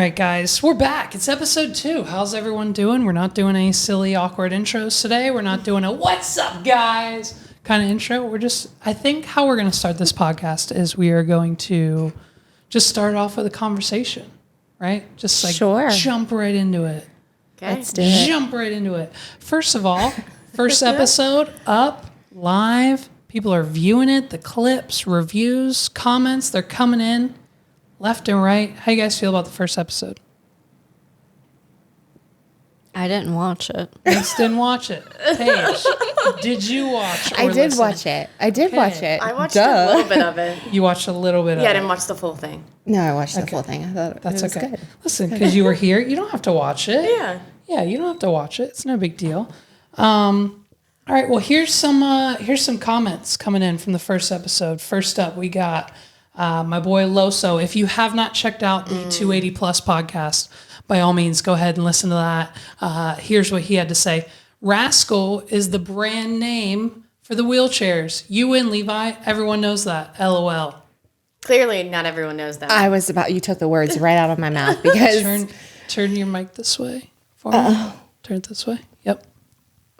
right, guys, we're back. It's episode 2. How's everyone doing? We're not doing any silly, awkward intros today. We're not doing a "what's up, guys" kind of intro. I think how we're going to start this podcast is we are going to just start off with a conversation, right? Just like jump right into it. Okay. Let's do it. Jump right into it. First of all, first episode up, live. People are viewing it, the clips, reviews, comments, they're coming in. Left and right. How you guys feel about the first episode? I didn't watch it. Reese didn't watch it. Paige, did you watch? I did watch it. I watch it. I watched a little bit of it. You watched a little bit of it. Yeah, I didn't watch the full thing. No, I watched the full thing. I thought that's it was okay. good. Listen, because you were here, you don't have to watch it. Yeah. Yeah, you don't have to watch it. It's no big deal. All right. Well, here's some comments coming in from the first episode. First up, we got my boy Loso. If you have not checked out the 280 Plus podcast, by all means, go ahead and listen to that. Here's what he had to say. Rascal is the brand name for the wheelchairs. You win, Levi. Everyone knows that. LOL. Clearly, not everyone knows that. You took the words right out of my mouth because. Turn your mic this way for me. Turn it this way. Yep.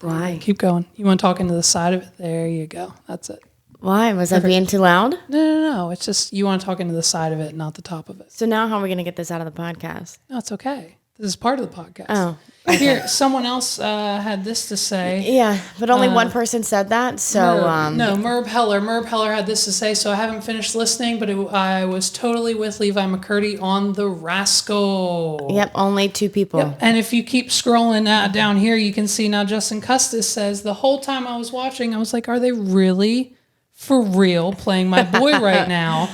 Why? Keep going. You want talking to the side of it? There you go. That's it. Why? Was I being too loud? No. It's just you want to talk into the side of it, not the top of it. So now how are we going to get this out of the podcast? No, it's okay. This is part of the podcast. Oh. Okay. Here, someone else had this to say. Yeah, but only one person said that, so... Merb Heller. Merb Heller had this to say, so I haven't finished listening, but I was totally with Levi McCurdy on the Rascal. Yep, only 2 people. Yep. And if you keep scrolling down here, you can see now Justin Custis says, the whole time I was watching, I was like, are they really, for real, playing my boy right now?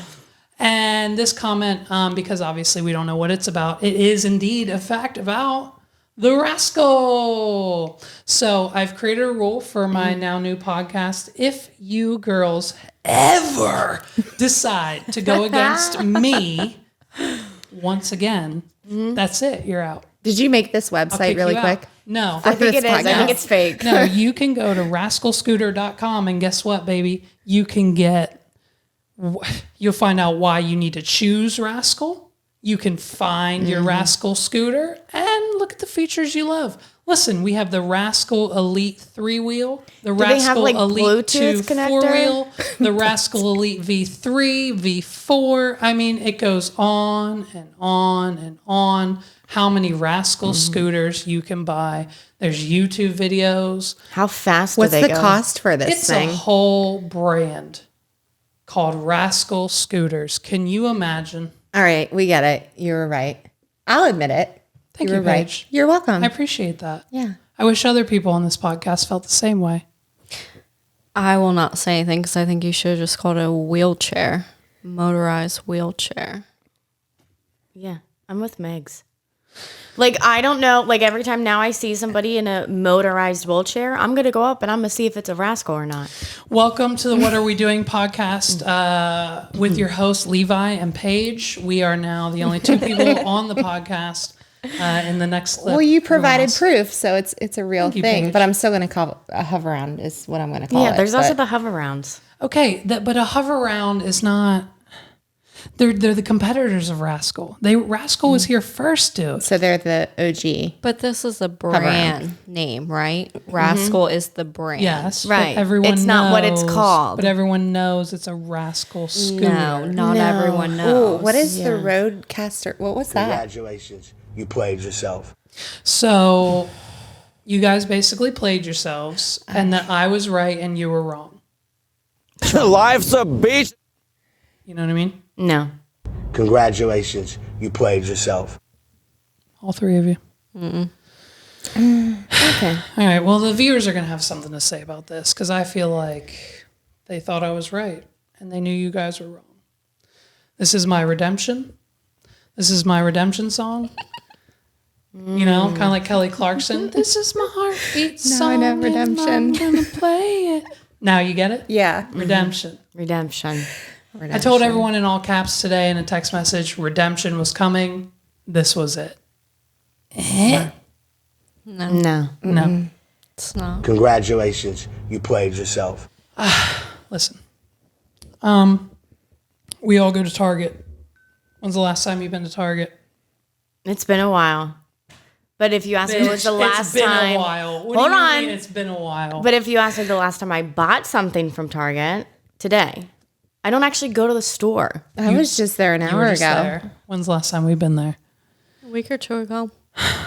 And this comment, because obviously we don't know what it's about, it is indeed a fact about the Rascal. So I've created a rule for my now new podcast. If you girls ever decide to go against me once again, that's it. You're out. Did you make this website really quick? No. I think it is. I think it's fake. No, you can go to rascalscooter.com and guess what, baby? You'll find out why you need to choose Rascal. You can find your Rascal scooter and look at the features you love. Listen, we have the Rascal Elite 3-wheel, the Rascal Elite Bluetooth 2 4-wheel, the Rascal Elite V3, V4. I mean, it goes on and on and on. How many Rascal scooters you can buy. There's YouTube videos. How fast do What's they the go? cost for this thing? It's a whole brand called Rascal Scooters. Can you imagine? All right, we get it. You were right. I'll admit it. Thank you, right. Paige. You're welcome. I appreciate that. Yeah. I wish other people on this podcast felt the same way. I will not say anything because I think you should have just called it a wheelchair, motorized wheelchair. Yeah, I'm with Megs. Like, I don't know. Like, every time now I see somebody in a motorized wheelchair, I'm going to go up and I'm going to see if it's a Rascal or not. Welcome to the What Are We Doing podcast with your hosts, Levi and Paige. We are now the only 2 people on the podcast in the next clip. Well, you provided proof, so it's a real you, thing. Paige. But I'm still going to call a hover round is what I'm going to call it. Yeah, there's also the hover rounds. Okay, but a hover round is not... They're the competitors of Rascal. Rascal was here first, dude. So they're the OG. But this is a brand name, right? Rascal is the brand. Yes, Right. But everyone It's not what it's knows- called. But everyone knows it's a Rascal scooter. No, not everyone knows. Ooh, what is the Roadcaster? What was that? Congratulations, you played yourself. So you guys basically played yourselves, and that I was right and you were wrong. Life's a beach. You know what I mean? No. Congratulations, you played yourself. All 3 of you. Okay. All right. Well, the viewers are going to have something to say about this because I feel like they thought I was right and they knew you guys were wrong. This is my redemption. This is my redemption song. You know, kind of like Kelly Clarkson. This is my heartbeat song. I know Redemption. And I'm gonna play it. Now you get it? Yeah. Redemption. Redemption. I told everyone in all caps today in a text message, redemption was coming. This was it. No. No. It's not. Congratulations, you played yourself. Listen. We all go to Target. When's the last time you've been to Target? It's been a while. But if you ask me, it was the last time. It's been a while. What Hold do you on. mean it's been a while? But if you ask me the last time I bought something from Target, today. I don't actually go to the store. I was just there an You hour were ago. just there. When's the last time we've been there? A week or two ago.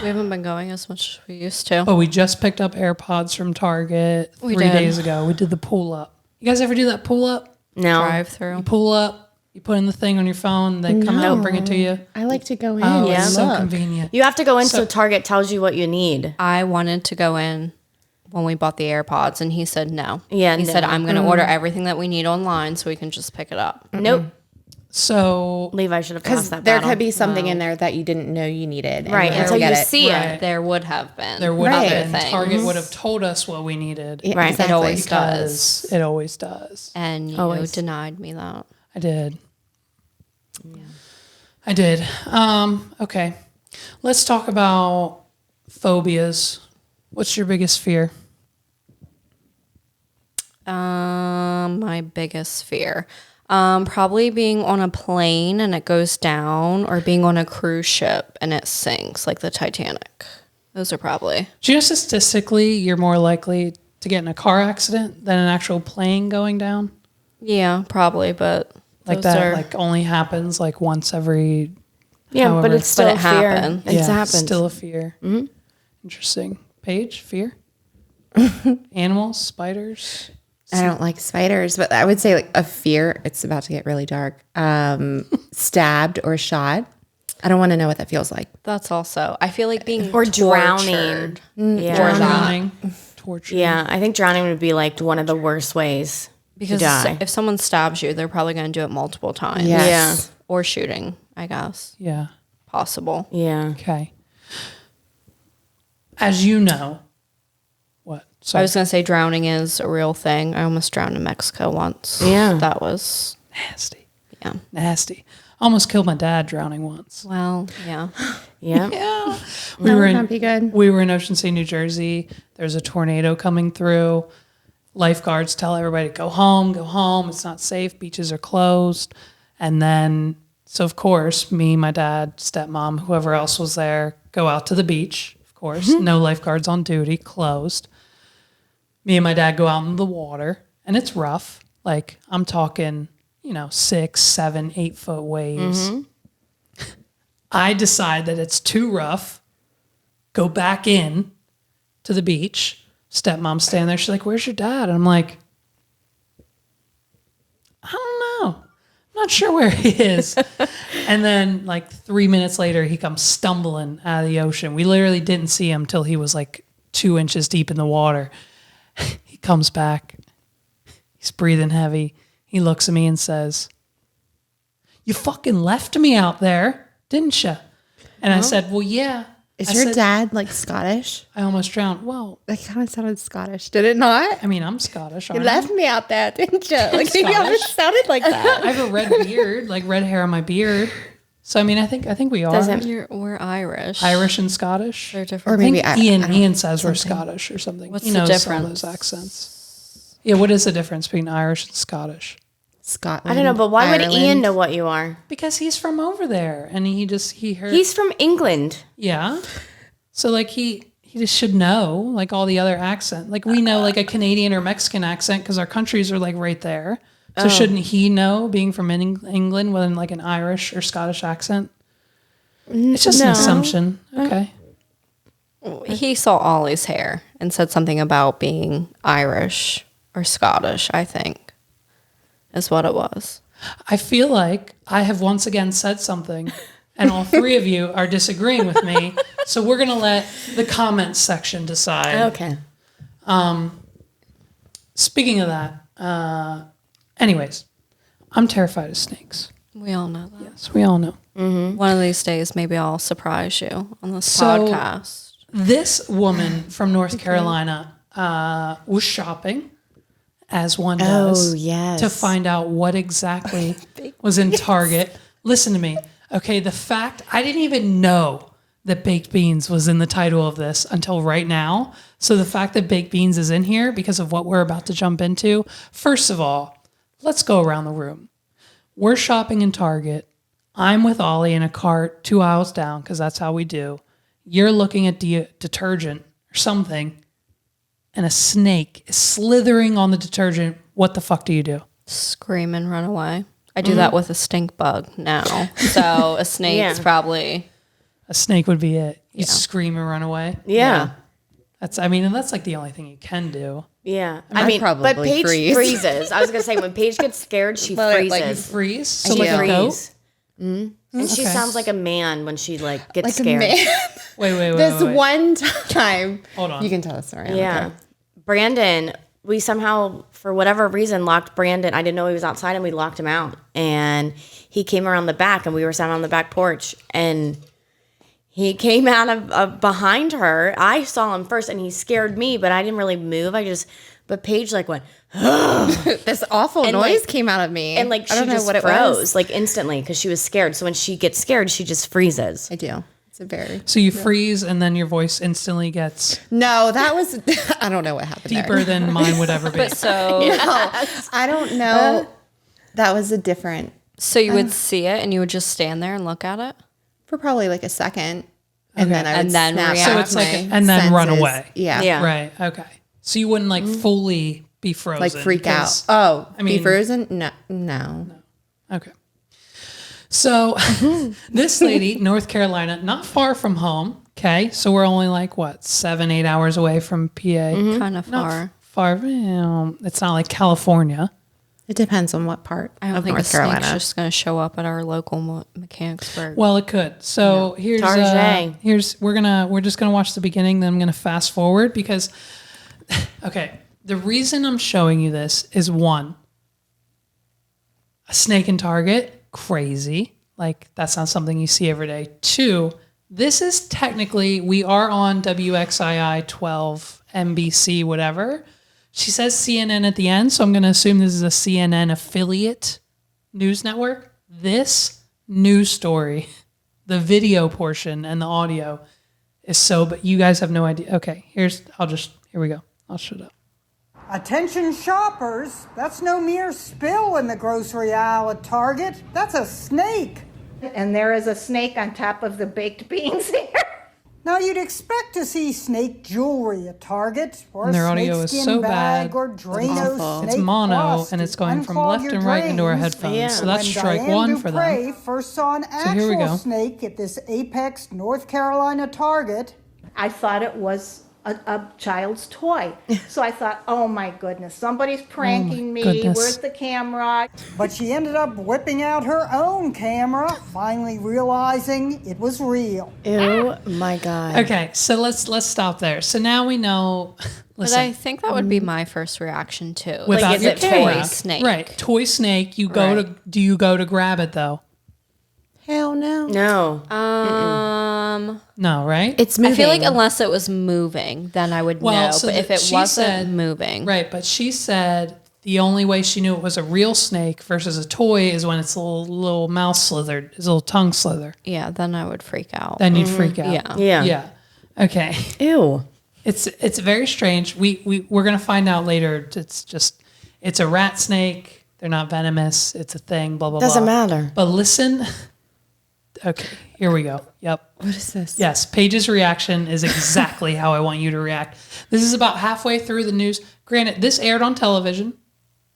We haven't been going as much as we used to. Oh, we just picked up AirPods from Target We 3 did. days ago. We did the pull up. You guys ever do that pull up? No. Drive through. You pull up, you put in the thing on your phone, they come out and bring it to you. I like to go in. Oh, and it's so look. convenient. You have to go in so So- Target tells you what you need. I wanted to go in when we bought the AirPods, and he said no. Yeah, he no. said, I'm going to order everything that we need online so we can just pick it up. Nope. So Levi should have Because lost that there battle. could be something in there that you didn't know you needed. and Right, you had to until get you it. see Right. it. There would have been. there would Right. have been. things. Target would have told us what we needed. Yeah, Right. It exactly. always Because it always does. And you Always. denied me that. I did. I did. Okay. Let's talk about phobias. What's your biggest fear? My biggest fear. Probably being on a plane and it goes down, or being on a cruise ship and it sinks, like the Titanic. Those are probably. Do you know statistically you're more likely to get in a car accident than an actual plane going down? Yeah, probably, but Like those that are- like only happens like once every Yeah, but however- it's still But it a fear. happened. It's yeah, happened. still a fear. Mm-hmm. Interesting. Paige, fear? Animals, spiders? I don't like spiders, but I would say like a fear. It's about to get really dark. Stabbed or shot. I don't want to know what that feels like. That's also. I feel like being Or tortured. drowning. Yeah. Or Drowning. Torture. Yeah, I think drowning would be like one of the worst ways Because to die. if someone stabs you, they're probably going to do it multiple times. Yes. Or shooting, I guess. Yeah. Possible. Yeah. Okay. As you know, what? So I was going to say drowning is a real thing. I almost drowned in Mexico once. Yeah. That was, nasty. yeah. Nasty. Almost killed my dad drowning once. Well, yeah. Yeah. Yeah. That would not be good. We were in Ocean City, New Jersey. There's a tornado coming through. Lifeguards tell everybody to go home, go home. It's not safe. Beaches are closed. And then, so of course, me, my dad, stepmom, whoever else was there, go out to the beach. Of course, no lifeguards on duty, closed. Me and my dad go out in the water, and it's rough. Like, I'm talking, 6, 7, 8 foot waves. I decide that it's too rough, go back in to the beach. Stepmom's standing there. She's like, "Where's your dad?" And I'm like, "I don't know. I'm not sure where he is." And then like 3 minutes later, he comes stumbling out of the ocean. We literally didn't see him till he was like 2 inches deep in the water. He comes back. He's breathing heavy. He looks at me and says, "You fucking left me out there, didn't you?" And I said, "Well, yeah." Is I your said, dad like Scottish? I almost drowned. Well, That kind of sounded Scottish, did it not? I mean, I'm Scottish. You aren't I? left me out there, didn't you? Like you Scottish. almost sounded like that. I have a red beard, like red hair on my beard. So I mean, I think we are We're Irish. Irish and Scottish. They're Or different. I think maybe I don't know, Ian says we're something. Scottish or something. What's he the knows difference? all those accents. Yeah, what is the difference between Irish and Scottish? Scotland. I don't know, but why would Ian Ireland. know what you are? Because he's from over there, and he heard. He's from England. Yeah. So like he just should know like all the other accent. Like we know like a Canadian or Mexican accent because our countries are like right there. So shouldn't he know being from England with like an Irish or Scottish accent? It's just an No. assumption. Okay. He saw Ollie's hair and said something about being Irish or Scottish, I think, is what it was. I feel like I have once again said something and all three of you are disagreeing with me. So we're going to let the comments section decide. Okay. Speaking of that, anyways, I'm terrified of snakes. We all know that. Yes, we all know. One of these days, maybe I'll surprise you on this So- podcast. This woman from North Carolina was shopping, as one does, Oh, yes. to find out what exactly was in Target. Listen to me. Okay, the fact, I didn't even know that baked beans was in the title of this until right now. So the fact that baked beans is in here because of what we're about to jump into, first of all, let's go around the room. We're shopping in Target. I'm with Ollie in a cart 2 aisles down because that's how we do. You're looking at detergent or something, and a snake is slithering on the detergent. What the fuck do you do? Scream and run away. I do that with a stink bug now. So a snake's probably... A snake would be it. You scream and run away. Yeah. That's like the only thing you can do. Yeah. I'd probably but Paige freeze. freezes. I was going to say, when Paige gets scared, she freezes. Freeze? So She like a goat? freeze. And she sounds like a man when she like gets Like a scared. man. Wait. This one time. Hold on. You can tell the story. Yeah. Brandon, we somehow, for whatever reason, locked Brandon. I didn't know he was outside, and we locked him out. And he came around the back, and we were sat on the back porch, and he came out of behind her. I saw him first, and he scared me, but I didn't really move. But Paige like went, This awful And, noise like- came out of me. and like I she don't know just what it froze was. like instantly because she was scared. So when she gets scared, she just freezes. I do. It's a very... So you freeze and then your voice instantly gets No, that was... I don't know what happened deeper there. than mine would ever be. So, I don't know. That was a different... so you would see it and you would just stand there and look at it? For probably like a second. And then I would And then snap react. out So it's like my and then run senses. away. Yeah. Yeah. Right. Okay. So you wouldn't like fully be frozen. Like freak out. 'cause- Oh, I mean- be frozen? No. Okay. So this lady, North Carolina, not far from home. Okay. So we're only like what, 7-8 hours away from PA. Kind of Not far. far. It's not like California. It depends on what part I don't of think North a snake's Carolina. just going to show up at our local Mechanicsburg. Well, it could. So Tarjay. we're just gonna watch the beginning. Then I'm gonna fast forward because, okay, the reason I'm showing you this is one, a snake in Target, crazy. Like that's not something you see every day. Two, this is technically we are on WXII 12 NBC whatever. She says CNN at the end, so I'm gonna assume this is a CNN affiliate news network. This news story, the video portion and the audio is so, but you guys have no idea. Okay, here we go. I'll shut up. Attention shoppers, that's no mere spill in the grocery aisle at Target. That's a snake. And there is a snake on top of the baked beans here. Now you'd expect to see snake jewelry at Target or And their a audio is snakeskin so bag bad. or Drano snake It's mono plus and to it's going from unclog left your and right into our drains. headphones. Yeah. So that's When strike Diane one for Dupre them. first saw an here we actual go. snake at this Apex, North Carolina Target. I thought it was a child's toy. So I thought, oh my goodness, somebody's pranking me. goodness. Where's the camera? But she ended up whipping out her own camera, finally realizing it was real. Oh my God. Okay, so let's stop there. So now we know. But Listen, I think that would be my first reaction too. without is your it camera, toy snake? right? Toy snake. You go to. Do you go to grab it though? Hell no. No. No, right? It's I moving. feel like unless it was moving, then I would know. so But if that it she wasn't said- moving, Right, but she said the only way she knew it was a real snake versus a toy is when its little mouth slithered, its little tongue slither. yeah, then I would freak out. Then you'd freak out. Yeah. Yeah. Yeah. Okay. Ew. It's very strange. We're gonna find out later. It's a rat snake. They're not venomous. It's a thing. Blah blah Doesn't blah. matter. But listen. Okay, here we go. Yep. What is this? Yes, Paige's reaction is exactly how I want you to react. This is about halfway through the news. Granted, this aired on television.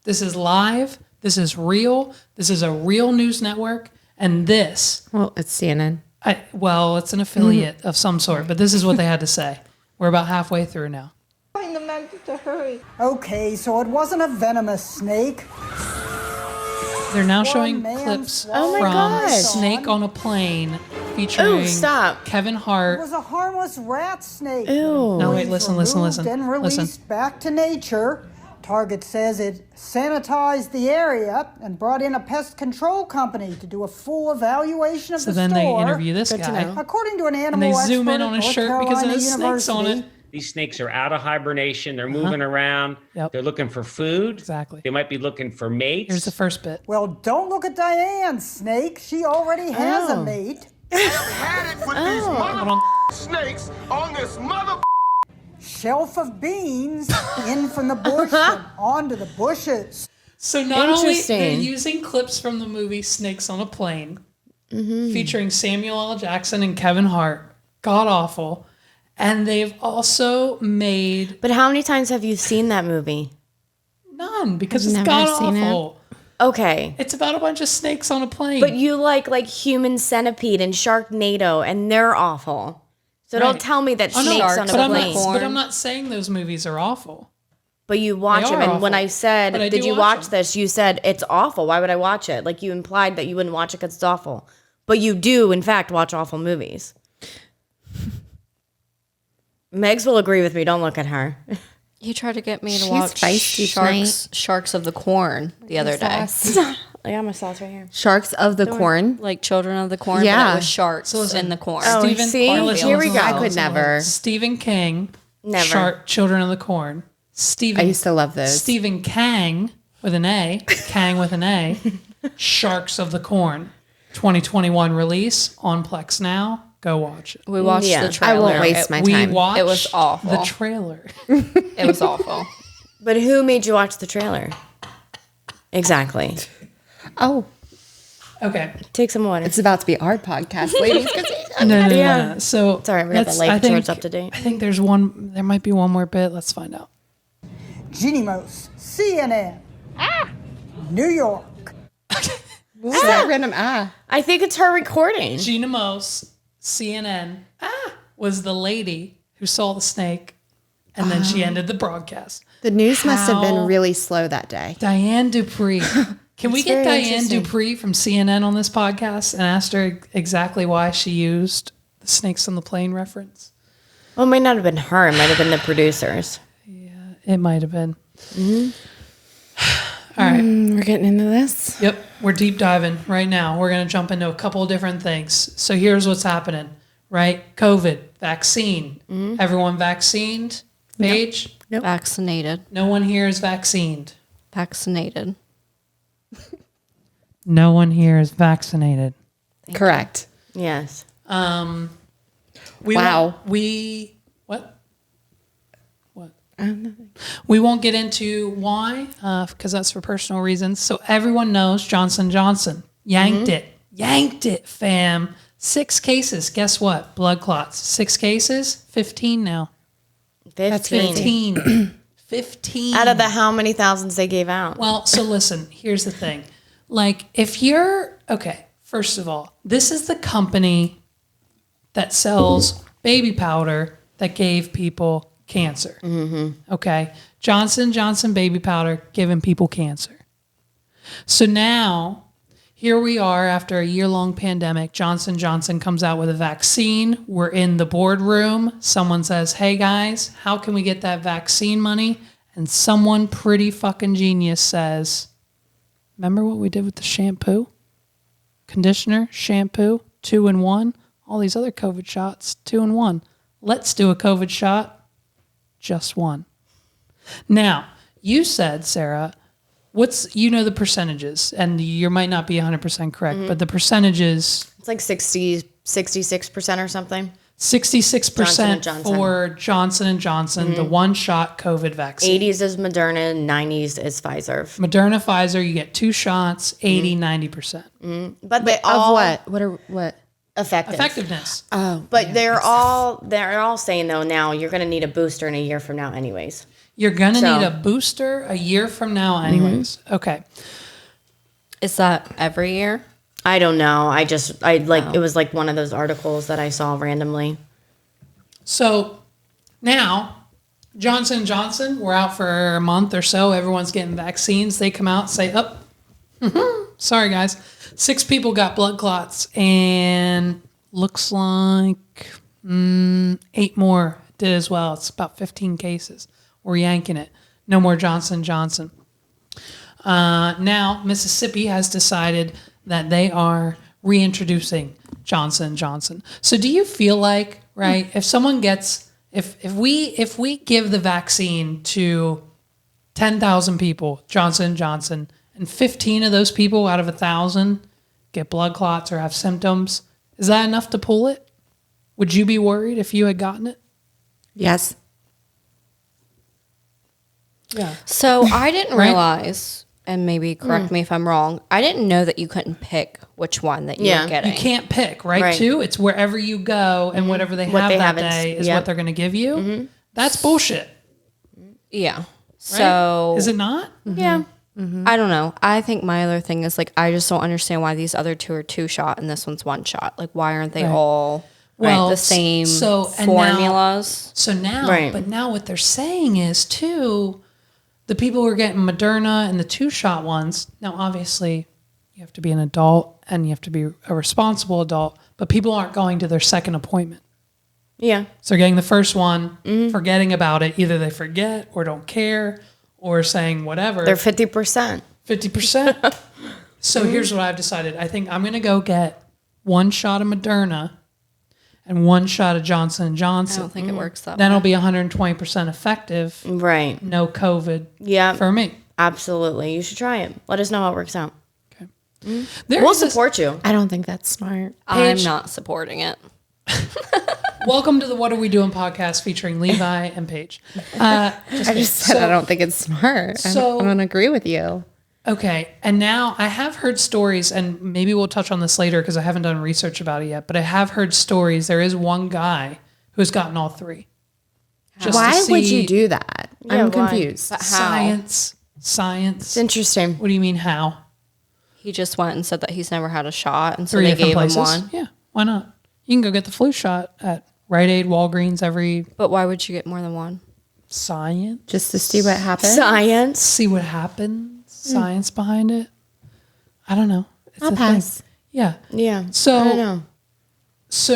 This is live. This is real. This is a real news network. And this, Well, it's CNN. it's an affiliate of some sort, but this is what they had to say. We're about halfway through now. Telling the men to hurry. Okay, so it wasn't a venomous snake. They're now showing man clips swallowed from God. Snake on a Plane featuring Ooh, stop. Kevin It Hart. was a harmless rat snake. Ew. No, wait, listen. And released back to nature. Target says it sanitized the area and brought in a pest control company to do a full evaluation of So the then store. they interview this Good to guy. know. According to an And animal they expert zoom in at on his North shirt because it Carolina has snakes on University, it. These snakes are out of hibernation. They're moving around. Yep. They're looking for food. Exactly. They might be looking for mates. Here's the first bit. Well, don't look at Diane's snake. She already has a Oh. mate. Had it with these Hold on. snakes on this mother. Shelf of beans in from the bush and onto the bushes. So not only they're Interesting. using clips from the movie Snakes on a Plane, featuring Samuel L. Jackson and Kevin Hart. God awful. And they've also made But how many times have you seen that movie? none because it's Never god seen it. awful. Okay. It's about a bunch of snakes on a plane. But you like Human Centipede and Sharknado, and they're awful. So don't Right. tell me that Oh, no, snakes on a but I'm plane. not, but I'm not saying those movies are awful. But you watch They them, are and when awful. I said, But I "Did do you watch watch them. this?" You said it's awful. Why would I watch it? Like you implied that you wouldn't watch it because it's awful. But you do, in fact, watch awful movies. Megs will agree with me. Don't look at her. You tried to get me to She's watch feisty Sharks of the Corn the other day. I got my sauce right here. Sharks of the Corn. Like Children of the Corn, but Yeah. it was sharks in the corn. Oh, Stephen- see, listen, here we listen, go. I could never. Stephen King, Never. Children of the Corn. Stephen, I used to love those. Stephen Kang with an A, Kang with an A, Sharks of the Corn, 2021 release on Plex Now. Go watch it. We watched Yeah. the I trailer. won't waste my time. watched It was awful. the trailer. It was awful. But who made you watch the trailer? Exactly. Oh, Okay. Take some water. it's about to be our podcast, ladies. No. So Sorry, we got the let's- life I think- insurance up to date. I think there might be one more bit. Let's find out. Genemos, CNN, New York. What's that random I think it's her recording. Gina Mose, CNN, was the lady who saw the snake, and then she ended the broadcast. The news must have How- been really slow that day. Diane Dupree. Can we get very Diane interesting. Dupree from CNN on this podcast and ask her exactly why she used the snakes on the plane reference? Well, it might not have been her. It might have been the producers. It might have been. All right. We're getting into this. Yep. We're deep diving right now. We're going to jump into a couple of different things. So here's what's happening, right? COVID, vaccine. Everyone vaccinated? Paige? Vaccinated. No one here is vaccinated. Vaccinated. No one here is vaccinated. Correct. Yes. We Wow. What? We won't get into why, because that's for personal reasons. So everyone knows Johnson & Johnson. Yanked it, fam. 6 cases. Guess what? Blood clots. 6 cases? 15 now. 15. 15. Out of the how many thousands they gave out? Well, so listen, here's the thing. Like, if you're, okay, first of all, this is the company that sells baby powder that gave people cancer. Okay? Johnson & Johnson baby powder giving people cancer. So now, here we are after a year-long pandemic. Johnson & Johnson comes out with a vaccine. We're in the boardroom. Someone says, hey, guys, how can we get that vaccine money? And someone pretty fucking genius says, remember what we did with the shampoo? Conditioner, shampoo, 2-in-1. All these other COVID shots, 2-in-1. Let's do a COVID shot, just one. Now, you said, Sarah, the percentages, and you might not be 100% correct, but the percentages, It's like 66% or something. 66% Johnson. for Johnson & Johnson, the one-shot COVID vaccine. 80s is Moderna, 90s is Pfizer. Moderna, Pfizer, you get 2 shots, 80, 90%. But they Of all what? What? effective. Effectiveness. But they're all saying though now you're going to need a booster in a year from now anyways. You're going to So- need a booster a year from now anyways. Okay. Is that every year? I don't know. It was like one of those articles that I saw randomly. So now Johnson & Johnson, we're out for a month or so. Everyone's getting vaccines. They come out and say, sorry guys, 6 people got blood clots and looks like 8 more did as well. It's about 15 cases. We're yanking it. No more Johnson & Johnson. Now Mississippi has decided that they are reintroducing Johnson & Johnson. So do you feel like, right, if someone gets, if we give the vaccine to 10,000 people, Johnson & Johnson, and 15 of those people out of 1,000 get blood clots or have symptoms, is that enough to pull it? Would you be worried if you had gotten it? Yes. Yeah. So I didn't Right. realize and maybe correct me if I'm wrong, I didn't know that you couldn't pick which one that you were getting. You can't pick, right? Too. It's wherever you go and whatever they have that day is what they're going to give you. That's bullshit. Yeah. Right? So is it not? Yeah. I don't know. I think my other thing is like I just don't understand why these other two are 2-shot and this one's 1-shot. Like why aren't they all the same formulas? But now what they're saying is too, the people who are getting Moderna and the 2-shot ones. Now obviously, you have to be an adult and you have to be a responsible adult. But people aren't going to their second appointment. Yeah. So they're getting the first one, forgetting about it. Either they forget or don't care. Or saying whatever. They're 50%. 50%. So here's what I've decided. I think I'm going to go get 1 shot of Moderna and 1 shot of Johnson & Johnson. I don't think it works that way. Then it'll be 120% effective. Right. No COVID for me. Absolutely. You should try it. Let us know how it works out. Okay. We'll support you. I don't think that's smart. I'm not supporting it. Welcome to the What Are We Doing podcast featuring Levi and Paige. I just said I don't think it's smart. I don't agree with you. Okay. And now I have heard stories, and maybe we'll touch on this later because I haven't done research about it yet, but I have heard stories. There is one guy who's gotten all 3. Why would you do that? I'm confused. But how? Science. It's interesting. What do you mean how? He just went and said that he's never had a shot, and so 3 they different gave places. him one. Yeah. Why not? You can go get the flu shot at Rite Aid, Walgreens, every But why would you get more than one? science. Just to see what happens. Science. See what happens. Science behind it. I don't know. It's I'll a pass. thing. Yeah. Yeah. So I don't know. So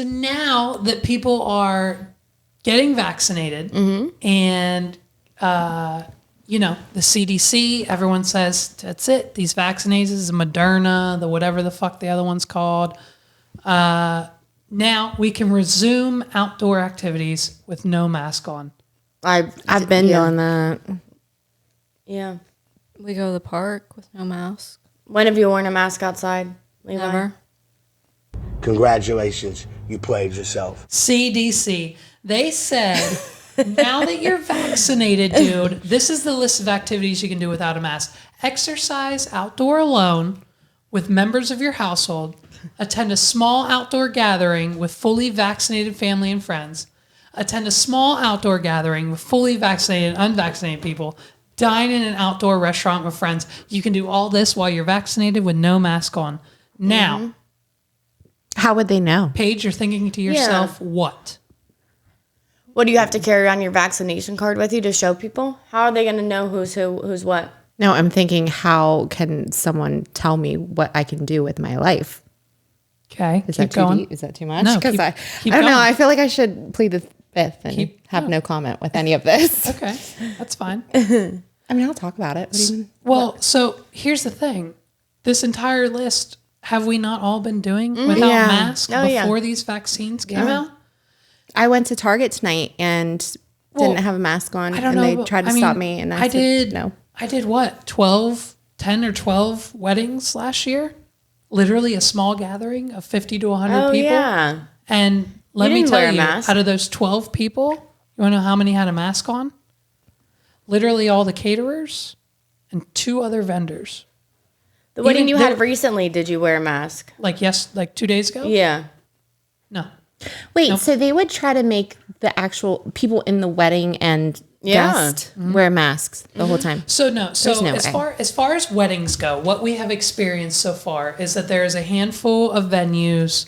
now that people are getting vaccinated and the CDC, everyone says that's it. These vaccinations, Moderna, the whatever the fuck the other one's called. Now we can resume outdoor activities with no mask on. I've been doing that. Yeah. We go to the park with no mask. When have you worn a mask outside, Levi? Never. Congratulations, you played yourself. CDC, they said, now that you're vaccinated, dude, this is the list of activities you can do without a mask. Exercise outdoor alone with members of your household. Attend a small outdoor gathering with fully vaccinated family and friends. Attend a small outdoor gathering with fully vaccinated and unvaccinated people. Dine in an outdoor restaurant with friends. You can do all this while you're vaccinated with no mask on. Now, how would they know? Paige, you're thinking to yourself, what? What do you have to carry on your vaccination card with you to show people? How are they going to know who's who, who's what? No, I'm thinking, how can someone tell me what I can do with my life? Okay, Is keep that too going. deep? Is that too much? No, Because keep I don't know. going. I feel like I should plead the fifth and have no comment with any of this. Okay, that's fine. I mean, I'll talk about it. What do you mean? Well, so here's the thing. This entire list, have we not all been doing without Yeah. masks Oh, yeah. before these vaccines came out? I went to Target tonight and Well, didn't have a mask on, I don't and know. they but, tried to I mean, stop me, and I said, did. no. I did what? 10 or 12 weddings last year? Literally a small gathering of 50 to 100 Oh, people. yeah. And let You me didn't tell wear a you, mask. out of those 12 people, you want to know how many had a mask on? Literally all the caterers and 2 other vendors. The wedding Even you though- had recently, did you wear a mask? Like 2 days ago? Yeah. No. Wait, so they would try to make the actual people in the wedding and Yeah. guest wear masks the whole time. So no. So There's no as way. far as weddings go, what we have experienced so far is that there is a handful of venues.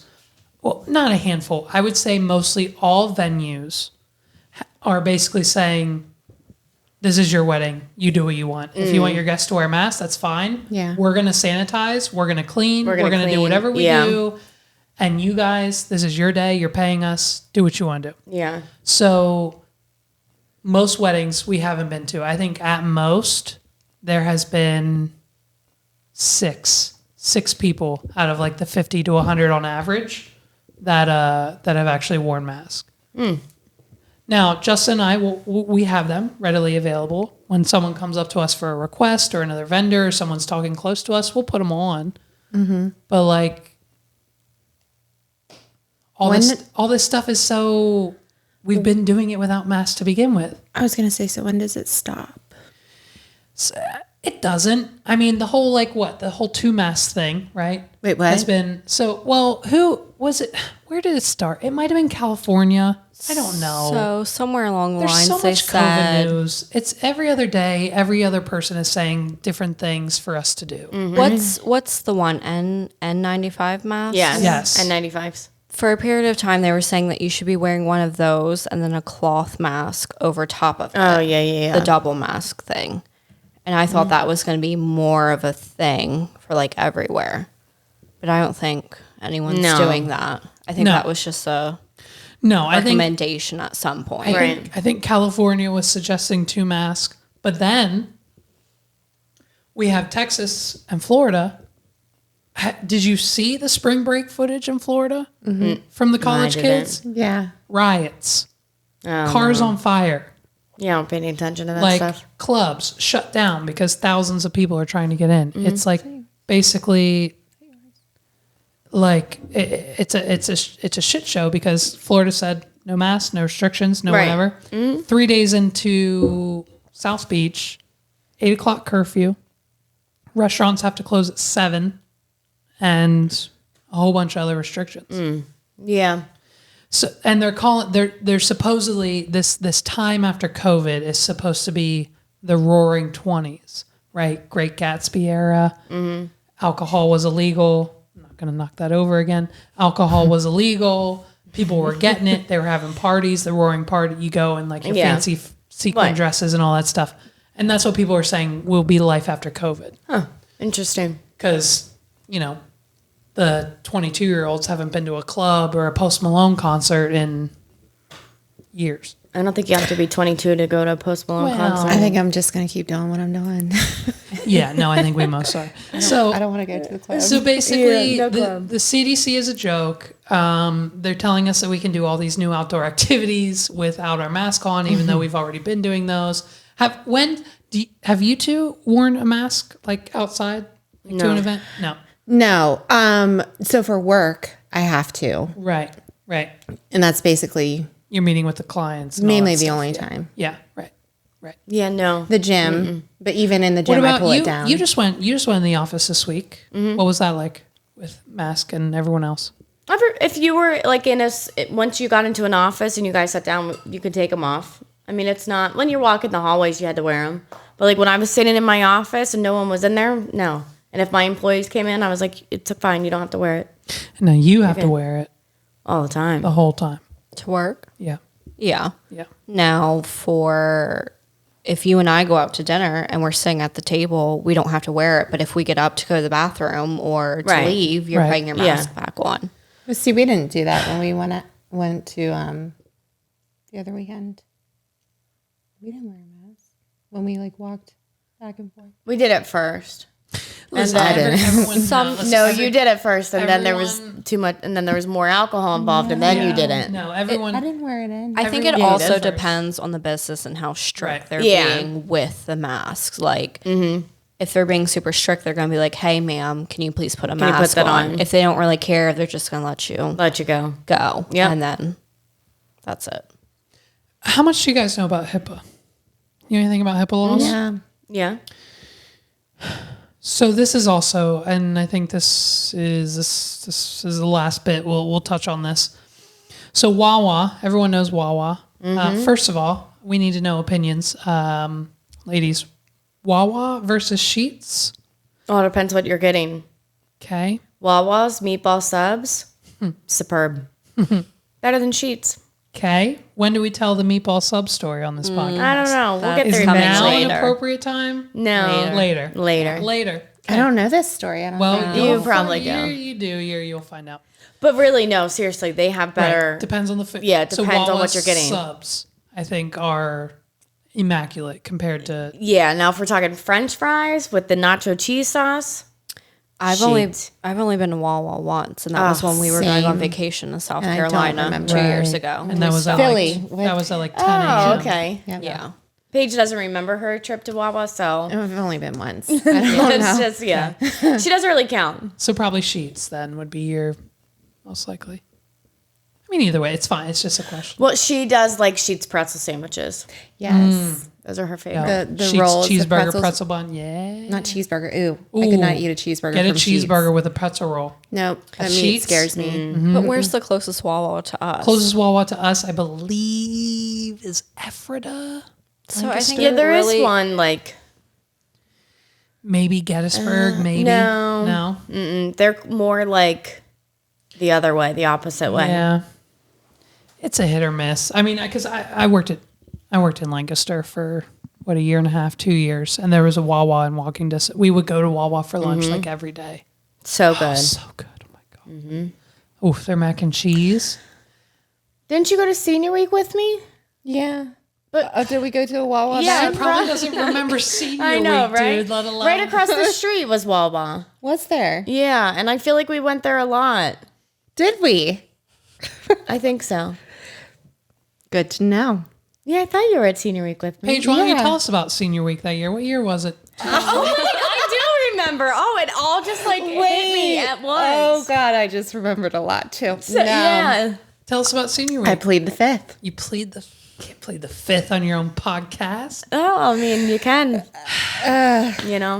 Well, not a handful. I would say mostly all venues are basically saying, "This is your wedding. You do what you want. If you want your guests to wear masks, that's fine. Yeah. We're gonna sanitize. We're gonna clean. We're gonna gonna do clean. whatever we Yeah. do. And you guys, this is your day. You're paying us. Do what you want to do." Yeah. So most weddings we haven't been to. I think at most there has been six people out of like the 50 to 100 on average that have actually worn masks. Now, Justin and I, we have them readily available. When someone comes up to us for a request or another vendor or someone's talking close to us, we'll put them on. But like all this stuff is so... We've been doing it without masks to begin with. I was going to say, so when does it stop? It doesn't. I mean, the whole the whole 2-mask thing, right? Wait, what? Has been who was it? Where did it start? It might have been California. I don't know. So somewhere along the There's lines, so they much COVID said, news. It's every other day. Every other person is saying different things for us to do. what's the one N95 mask? Yes. And 95s. For a period of time, they were saying that you should be wearing one of those and then a cloth mask over top of it. Oh, yeah. The double mask thing. And I thought that was going to be more of a thing for everywhere. But I don't think anyone's doing that. I think that was just a I think recommendation at some point. I think California was suggesting 2 masks, but then we have Texas and Florida. Did you see the spring break footage in Florida from the college kids? Yeah. Riots, cars on fire. Yeah, I don't pay any attention to that stuff. Clubs shut down because thousands of people are trying to get in. It's basically it's a shit show because Florida said no masks, no restrictions, no whatever. 3 days into South Beach, 8:00 curfew. Restaurants have to close at 7, and a whole bunch of other restrictions. Yeah. So, and they're supposedly this time after COVID is supposed to be the Roaring 20s, right? Great Gatsby era. Alcohol was illegal. I'm not going to knock that over again. Alcohol was illegal. People were getting it. They were having parties. The Roaring Party. You go in your fancy sequin dresses and all that stuff. And that's what people are saying will be life after COVID. Huh. Interesting. Because, the 22-year-olds haven't been to a club or a Post Malone concert in years. I don't think you have to be 22 to go to a Post Malone concert. I think I'm just going to keep doing what I'm doing. Yeah, no, I think we most are. I don't want to go to the club. So basically, the CDC is a joke. They're telling us that we can do all these new outdoor activities without our mask on, even though we've already been doing those. Have you two worn a mask outside to an event? No. No. So for work, I have to. Right. And that's basically You're meeting with the clients. And mainly all that the stuff. only time. Yeah. Right. Yeah, no. The gym, but even in the gym, I pull it down. You just went in the office this week. What was that like with mask and everyone else? If you were once you got into an office and you guys sat down, you could take them off. I mean, it's not, when you're walking the hallways, you had to wear them. But when I was sitting in my office and no one was in there, no. And if my employees came in, I was like, it's fine. You don't have to wear it. No, you have to wear it all the time. The whole time. To work? Yeah. Yeah. Yeah. Now, if you and I go out to dinner and we're sitting at the table, we don't have to wear it. But if we get up to go to the bathroom or to leave, you're putting your mask back on. But see, we didn't do that when we went to the other weekend. We didn't wear a mask when we walked back and forth. We did it first. Listen, you did it first, and then there was too much, and then there was more alcohol involved, and then you didn't. No, everyone. I didn't wear it in. I think it also depends on the business and how strict they're being with the masks. If they're being super strict, they're going to be like, "Hey, ma'am, can you please put a mask on?" If they don't really care, they're just going to let you go. Yeah, and then that's it. How much do you guys know about HIPAA? You know anything about HIPAA laws? Yeah. So this is also, and I think this is the last bit. We'll touch on this. So Wawa, everyone knows Wawa. First of all, we need to know opinions, ladies. Wawa versus Sheetz. Oh, it depends what you're getting. Okay. Wawa's meatball subs, superb, better than Sheetz. Okay. When do we tell the meatball sub story on this podcast? I don't know. We'll get Is there now eventually. an appropriate time? No. Later. Later. I don't know this story. I don't Well, you probably do. You do. You'll find out. But really, no. Seriously, they have better. Right. Depends on the food. Yeah, it depends on what you're getting. Subs, I think, are immaculate compared to. Yeah. Now, if we're talking French fries with the nacho cheese sauce, I've only been to Wawa once, and that was when we were going on vacation in South Carolina 2 years ago. And that was at Philly. that was at 10 Oh, a.m. okay. Yeah. Paige doesn't remember her trip to Wawa, so I've only been once. it's just she doesn't really count. So probably Sheetz then would be your most likely. I mean, either way, it's fine. It's just a question. Well, she does like Sheets pretzel sandwiches. Yes. Those are her favorite. The Sheets, rolls, the cheeseburger, pretzels. pretzel bun. Yeah. Not cheeseburger. Ooh, I could not eat a cheeseburger. Get a from Sheetz. cheeseburger with a pretzel roll. Nope. That meat Sheetz? scares me. Mm-hmm. But where's the closest Wawa to us? Closest Wawa to us, I believe, is Ephrata. So I think Yeah, there is really, one like Maybe Gettysburg. Maybe no. They're more like the other way, the opposite way. Yeah, it's a hit or miss. I mean, because I worked in Lancaster for a year and a half, 2 years, and there was a Wawa in walking distance. We would go to Wawa for lunch like every day. So good. Oh, so good. Oh my god. Oof, their mac and cheese. Didn't you go to Senior Week with me? Yeah. But did we go to a Wawa? Yeah, She probably doesn't remember senior I know, week, right? dude. Let alone Right across the street was Wawa. Was there? Yeah, and I feel like we went there a lot. Did we? I think so. Good to know. Yeah, I thought you were at Senior Week with me. Paige, why don't you Yeah. tell us about senior week that year? What year was it? I do remember. Oh, it all just like hit me at once. Oh God, I just remembered a lot too. So, yeah. Tell us about senior week. I plead the fifth. You can't plead the fifth on your own podcast. Oh, I mean, you can. You know.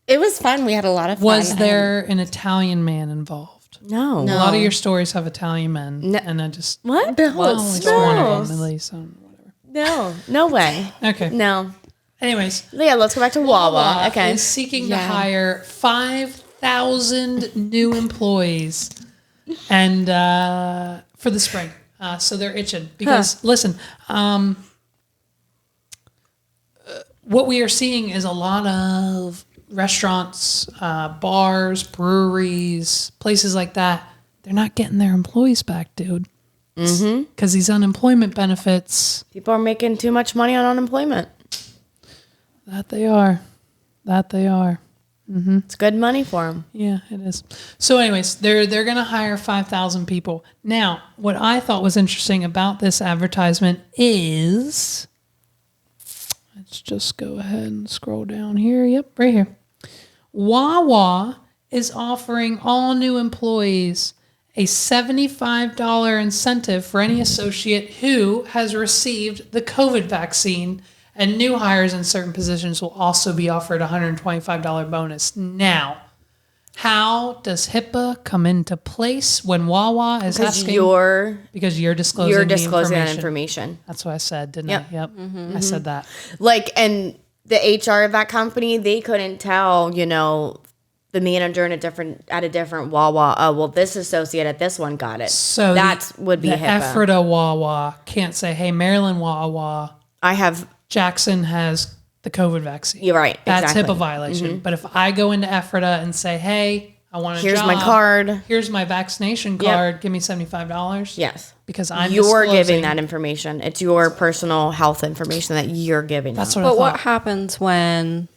It was fun. We had a lot of fun. Was there an Italian man involved? No. A lot of your stories have Italian men, and I just What? well, at least one of them, at least. Whatever. No. No way. Okay. No. Anyways, Yeah, let's go back to Wawa. Okay. is seeking to hire 5,000 new employees, and for the spring. So they're itching because listen, what we are seeing is a lot of restaurants, bars, breweries, places like that. They're not getting their employees back, dude. Because these unemployment benefits. People are making too much money on unemployment. That they are. It's good money for them. Yeah, it is. So anyways, they're going to hire 5,000 people. Now, what I thought was interesting about this advertisement is, let's just go ahead and scroll down here. Yep, right here. Wawa is offering all new employees a $75 incentive for any associate who has received the COVID vaccine, and new hires in certain positions will also be offered a $125 bonus. Now, how does HIPAA come into place when Wawa is Because asking? you're You're disclosing that information. That's what I said, didn't Yep. I? Yep. I said that. Like, and the HR of that company, they couldn't tell, you know, the manager at a different Wawa. Oh, well, this associate at this one got it. So that would be the HIPAA. Ephrata Wawa can't say, "Hey, Maryland Wawa, Jackson has the COVID vaccine." You're right. That's exactly. HIPAA violation. But if I go into Ephrata and say, "Hey, I want a Here's job. my card. Here's my vaccination card. Give me $75." Yes. Because I'm you're disclosing. giving that information. It's your personal health information that you're giving. That's them. what I But thought. what happens when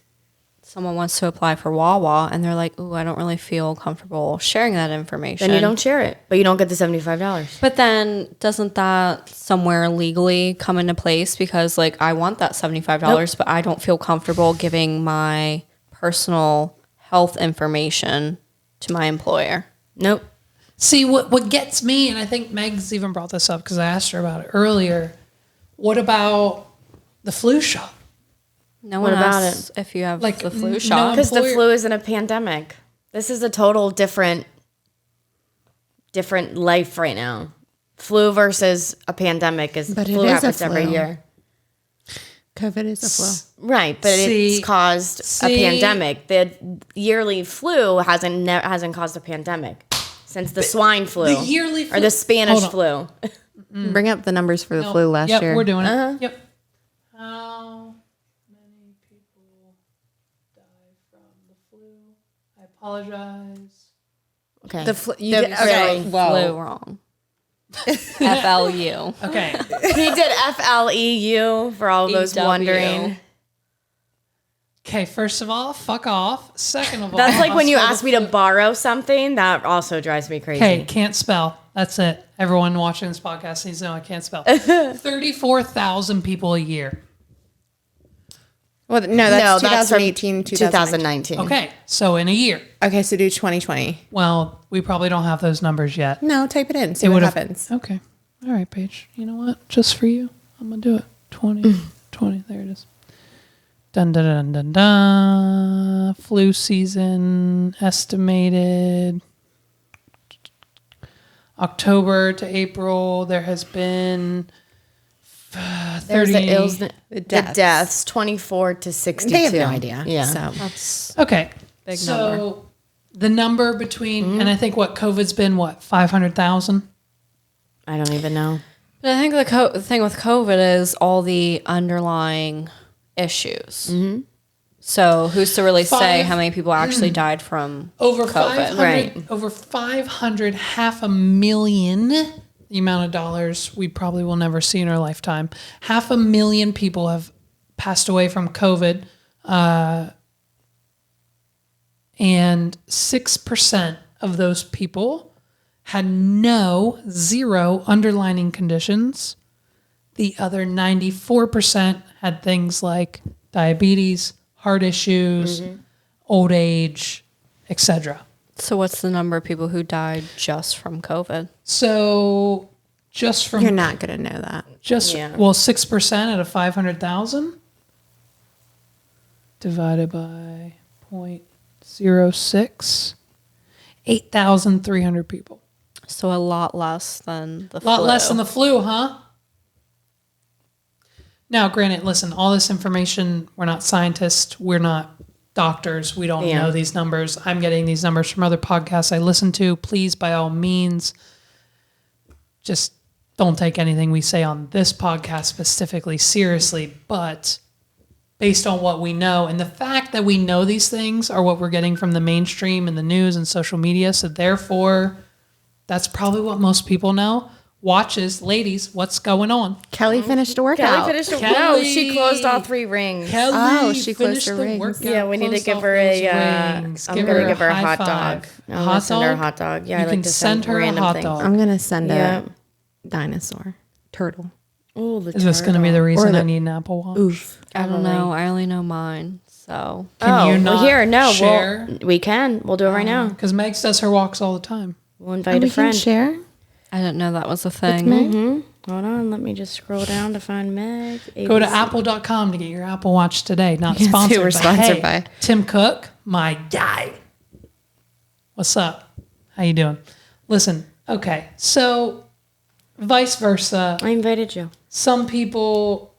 someone wants to apply for Wawa and they're like, "Ooh, I don't really feel comfortable sharing that information." Then you don't share it, but you don't get the $75. But then doesn't that somewhere legally come into place? Because like I want that $75, but I don't feel comfortable giving my personal health information to my employer. Nope. See, what gets me, and I think Meg's even brought this up because I asked her about it earlier. What about the flu shot? No What one about asks if you have Like, the flu no shot. Because the Employer- flu isn't a pandemic. This is a total different life right now. Flu versus a pandemic is But it flu is a happens every flu. year. COVID is a flu. Right, but See- it's caused a pandemic. The yearly flu hasn't caused a pandemic since the swine flu The yearly or the Spanish Hold flu. Bring up the numbers for the flu last Yep, year. we're doing it. Yep. How many people die from the flu? I apologize. Okay. The flu. Okay, Whoa. flu wrong. FLU. Okay. He did FLEU for all those EW. wondering. Okay, first of all, fuck off. Second of all, That's like when you I'll spell ask me to borrow something. That also drives me crazy. Okay, can't spell. That's it. Everyone watching this podcast needs to know I can't spell. 34,000 people a year. Well, no, that's 2018, 2019. Okay, so in a year. Okay, so do 2020. Well, we probably don't have those numbers yet. No, type it in. See It what would've- happens. Okay. All right, Paige. You know what? Just for you, I'm going to do it. 2020. There it is. Dun, dun, dun, dun, dun. Flu season estimated. October to April, there has been 30. There's the deaths. deaths, 24 to 62. They have no idea. Yeah. So Okay. Big so number. the number between, and I think COVID's been 500,000? I don't even know. But I think the thing with COVID is all the underlying issues. Mm-hmm. So who's to really say how many people actually died from Over COVID? 500, right. over 500, 500,000, the amount of dollars we probably will never see in our lifetime. 500,000 people have passed away from COVID, and 6% of those people had zero underlying conditions. The other 94% had things like diabetes, heart issues, old age, etc. So what's the number of people who died just from COVID? So just from you're not going to know that. 6% out of 500,000 divided by 0.06, 8,300 people. So a lot less than the A lot flu. less than the flu, huh? Now, granted, listen, all this information, we're not scientists, we're not doctors, we don't know these numbers. I'm getting these numbers from other podcasts I listen to. Please, by all means, just don't take anything we say on this podcast specifically seriously, but based on what we know, and the fact that we know these things are what we're getting from the mainstream and the news and social media, so therefore, that's probably what most people know. Watches, ladies, what's going on? Kelly finished a workout. Kelly finished. No, Kelly. she closed all 3 rings. Kelly she finished closed her the rings. workout, Yeah, we need to closed give off her those a. rings. I'm gonna give her a high hot five. dog. A I'm hot gonna send her a dog? hot dog. Yeah, You I like can to send her a random hot things. dog. I'm going to send Yeah. a dinosaur. Turtle. Oh, the Is this going to be the reason Or I the- need an Apple Watch? Oof. I don't know. I only know mine. So Can you not here? No, share? we can. We'll do it right now. Because Megs does her walks all the time. We'll invite a We can friend. share. I didn't know that was a thing. Hold on, let me just scroll down to find Meg. Go to ABC. apple.com to get your Apple Watch today. Not Yes, sponsored, who we're but sponsored hey, by. Tim Cook, my guy. What's up? How you doing? Listen, okay, so vice versa. I invited you. Some people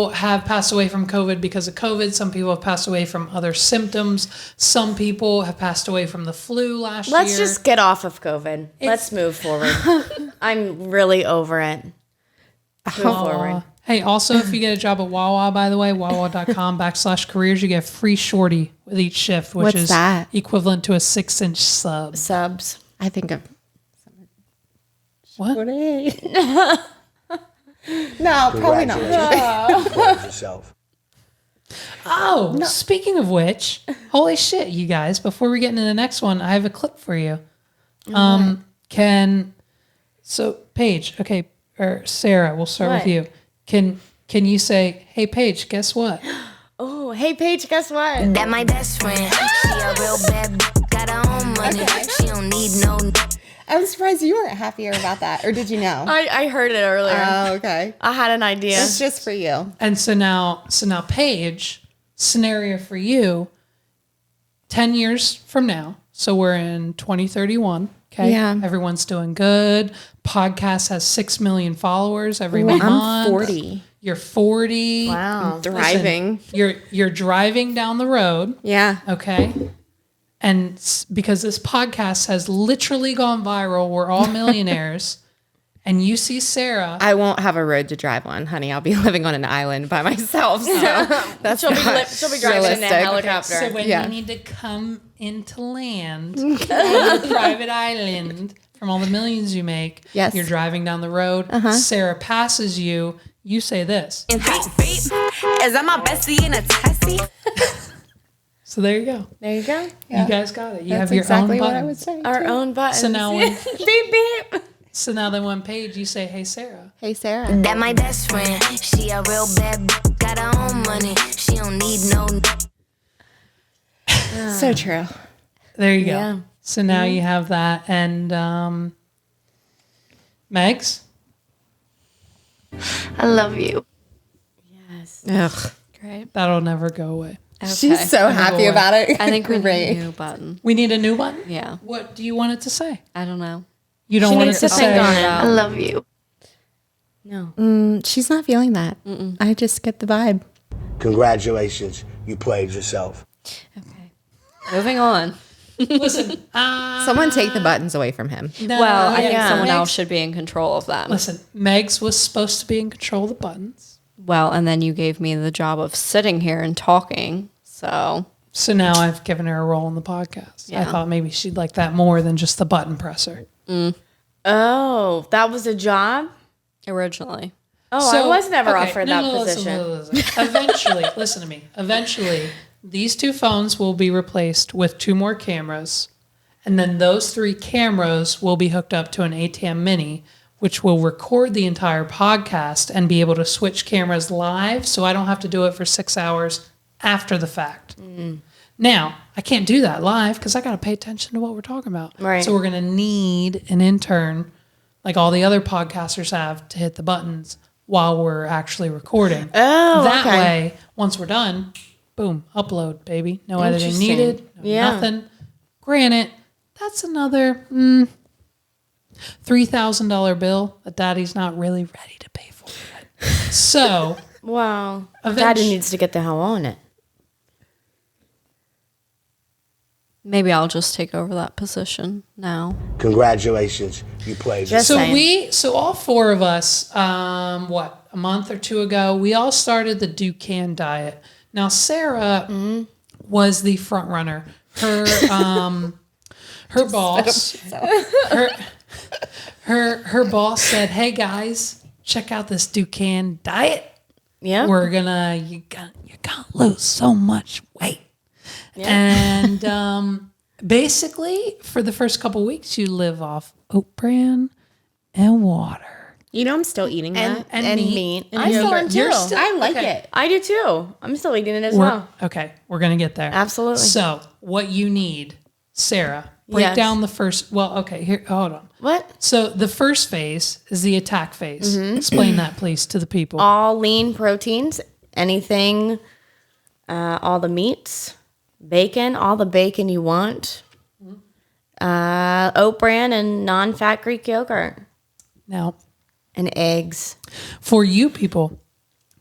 have passed away from COVID because of COVID. Some people have passed away from other symptoms. Some people have passed away from the flu last year. Let's just get off of COVID. Let's move forward. I'm really over it. Move forward. Hey, also, if you get a job at Wawa, by the way, wawa.com/careers, you get a free shorty with each shift, which What's is that? equivalent to a 6-inch sub. Subs. I think of. What? No, probably not. Congratulations. Yourself. Oh, speaking of which, holy shit, you guys, before we get into the next one, I have a clip for you. Paige, okay, or Sarah, we'll start with What? you. Can you say, hey, Paige, guess what? Oh, hey, Paige, guess what? That my best friend. She a real bad got her own money. She don't need no. I'm surprised you weren't happier about that. Or did you know? I heard it earlier. Oh, okay. I had an idea. It's just for you. And so now Paige, scenario for you, 10 years from now, so we're in 2031, okay? Yeah. Everyone's doing good. Podcast has 6 million followers every month. I'm 40. You're 40. Wow. Driving. You're driving down the road, Yeah. okay? And because this podcast has literally gone viral, we're all millionaires, and you see Sarah. I won't have a road to drive on, honey. I'll be living on an island by myself. So that's She'll be driving in a realistic. helicopter. So when Yeah. you need to come into land on your private island from all the millions you make, Yes. you're driving down the road. Sarah passes you. You say this. Is that my bestie in a tessie? So there you go. There you go. You guys got it. You That's have your exactly own what button. I would say. Our own button. So now when beep beep. So now then one page, you say, hey, Sarah. Hey, Sarah. That my best friend. She a real bad got her own money. She don't need no. So true. There you go. Yeah. So now you have that. And Megs? I love you. Ugh. Great. That'll never go away. She's so happy about it. I think we need Great. a new button. We need a new one? Yeah. What do you want it to say? I don't know. You don't She want it needs to to think say. on it. I love you. No. She's not feeling that. I just get the vibe. Congratulations, you played yourself. Okay. Moving on. Listen, Someone take the buttons away from him. no, Well, I think yeah. someone Megs- else should be in control of them. Listen, Megs was supposed to be in control of the buttons. Well, and then you gave me the job of sitting here and talking. So So now I've given her a role in the podcast. I Yeah. thought maybe she'd like that more than just the button presser. Oh, that was a job? originally. Oh, I was never offered that position. Listen. Eventually, listen to me. Eventually, these two phones will be replaced with 2 more cameras. And then those 3 cameras will be hooked up to an ATM Mini, which will record the entire podcast and be able to switch cameras live. So I don't have to do it for 6 hours after the fact. Now, I can't do that live because I got to pay attention to what we're talking about. Right. So we're going to need an intern, like all the other podcasters have, to hit the buttons while we're actually recording. Oh, that okay. way, once we're done, boom, upload, baby. No editing Interesting. needed. No Yeah. Nothing. Granted, that's another $3,000 bill that Daddy's not really ready to pay for yet. So, Wow. Eventu- Daddy needs to get the hell on it. Maybe I'll just take over that position now. Congratulations, you played Just so saying. all 4 of us, a month or 2 ago, we all started the Dukan diet. Now, Sarah was the front runner. Her, her boss, her boss said, "Hey guys, check out this Dukan diet. Yeah. You're gonna lose so much weight." And basically, for the first couple weeks, you live off oat bran and water You know I'm still eating that. and meat. I still am too. You're still- I like okay. it. I do too. I'm still eating it as We're- well. Okay, we're gonna get there. Absolutely. So, what you need, Sarah, break Yes. down the first. Well, okay, here, hold on. What? So, the first phase is the attack phase. Explain that, please, to the people. All lean proteins, anything, all the meats, bacon, all the bacon you want, oat bran and non-fat Greek yogurt, Now, and eggs. for you people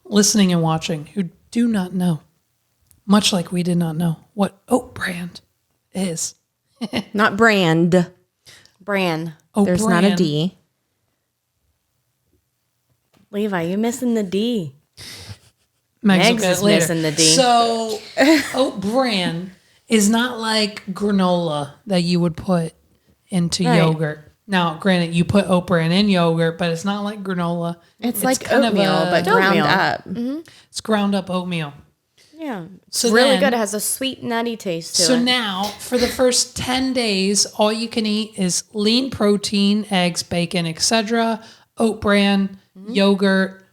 listening and watching who do not know, much like we did not know what oat bran is. Not brand. Bran. Oat There's not a bran D. Levi, you missing the D. Megs will Megs get is later. missing the D. So, oat bran is not like granola that you would put into Right. yogurt. Now, granted, you put oat bran in yogurt, but it's not like granola. It's like kind of oatmeal, but ground oatmeal. up. It's ground up oatmeal. Yeah. It's So really then- good. It has a sweet, nutty taste to So it. now, for the first 10 days, all you can eat is lean protein, eggs, bacon, etc., oat bran, yogurt,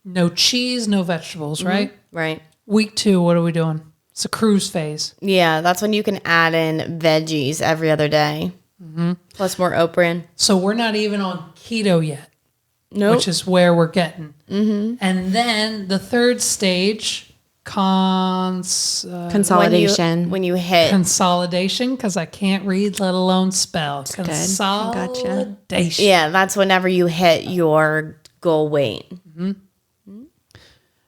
no cheese, no vegetables, right? Right. Week 2, what are we doing? It's a cruise phase. Yeah, that's when you can add in veggies every other day. Plus more oat bran. So we're not even on keto yet, Nope. which is where we're getting. And then the third stage, Consolidation. When you hit. consolidation, because I can't read, let alone spell. Consolidation. Yeah, that's whenever you hit your goal weight.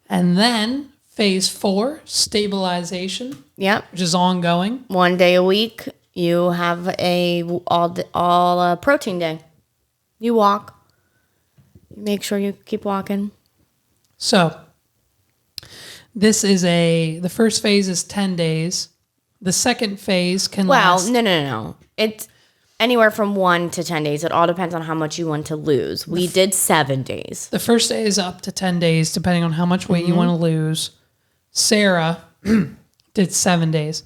And then phase 4, stabilization, Yep. which is ongoing. 1 day a week, you have a all protein day. You walk. You make sure you keep walking. So this is the first phase is 10 days. The second phase can Well, last. no. It's anywhere from 1 to 10 days. It all depends on how much you want to lose. We did 7 days. The first day is up to 10 days, depending on how much weight you want to lose. Sarah did 7 days.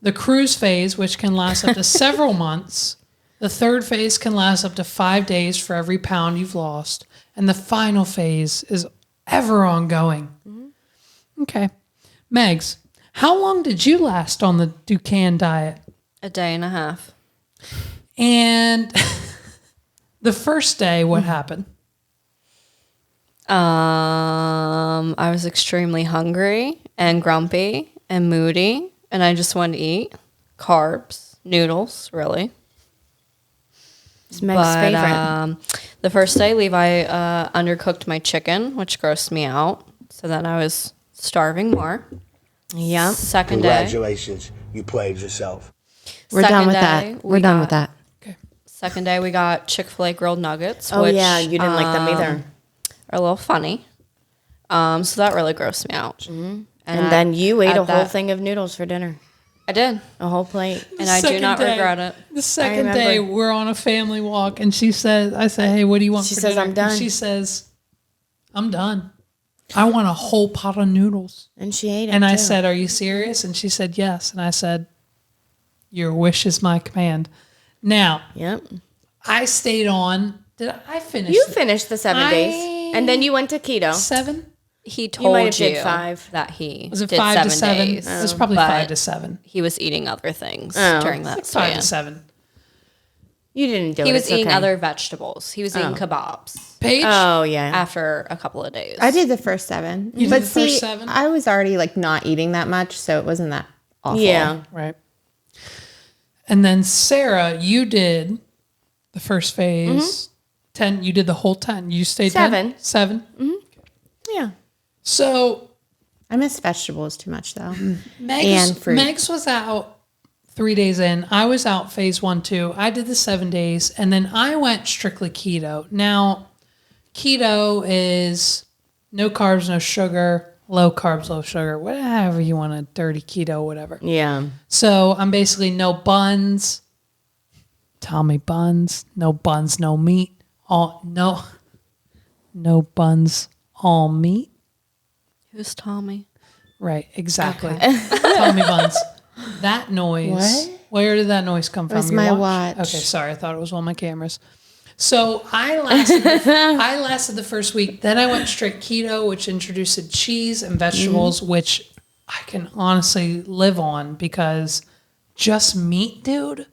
The cruise phase, which can last up to several months, The third phase can last up to 5 days for every pound you've lost. And the final phase is ever ongoing. Okay. Megs, how long did you last on the Dukan diet? A day and a half. And the first day, what happened? I was extremely hungry and grumpy and moody, and I just wanted to eat carbs, noodles, really. It's Meg's favorite. The first day, Levi undercooked my chicken, which grossed me out. So then I was starving more. Yep. Second day. Congratulations, you played yourself. We're done with that. Second day, We're done with that. Second day, we got Chick-Fil-A grilled nuggets. Oh which, yeah, you didn't like them either. Are a little funny. So that really grossed me out. And then you ate at a whole that- thing of noodles for dinner. I did, A whole plate. and I do Second not day. regret it. The second remember. day, we're on a family walk, and she says, I say, hey, what do you want She for says, dinner? "I'm done." And she says, I'm done. I want a whole pot of noodles. And she ate it And I too. said, are you serious? And she said, yes. And I said, your wish is my command. Now, Yep. I stayed on. Did I finish? You finished the 7 days. And then you went to keto. 7? He might told have you, did 5. that he Was it did 5 to 7? days. It was probably but 5 to 7. He was eating other things Oh. during that Like 5 span. to 7. You didn't do it. He was It's eating okay. other vegetables. He was eating kebabs Paige? Oh yeah. after a couple of days. I did the first 7. You did but the first see, 7? I was already like not eating that much, so it wasn't that awful. Yeah. Right. And then Sarah, you did the first phase. 10. You did the whole 10. You stayed 7. 10? 7. Yeah. So I miss vegetables too much though. Megs, And fruit. Megs was out 3 days in. I was out phase 1, 2. I did the 7 days, and then I went strictly keto. Now, keto is no carbs, no sugar, low carbs, low sugar, whatever you want to dirty keto, whatever. Yeah. So I'm basically no buns, Tommy buns, no meat, all no buns, all meat. Who's Tommy? Right, exactly. Tommy buns. That noise. What? Where did that noise come from? was Your my watch. Okay, sorry. I thought it was one of my cameras. So I lasted the first week. Then I went straight keto, which introduced cheese and vegetables, which I can honestly live on because just meat, dude.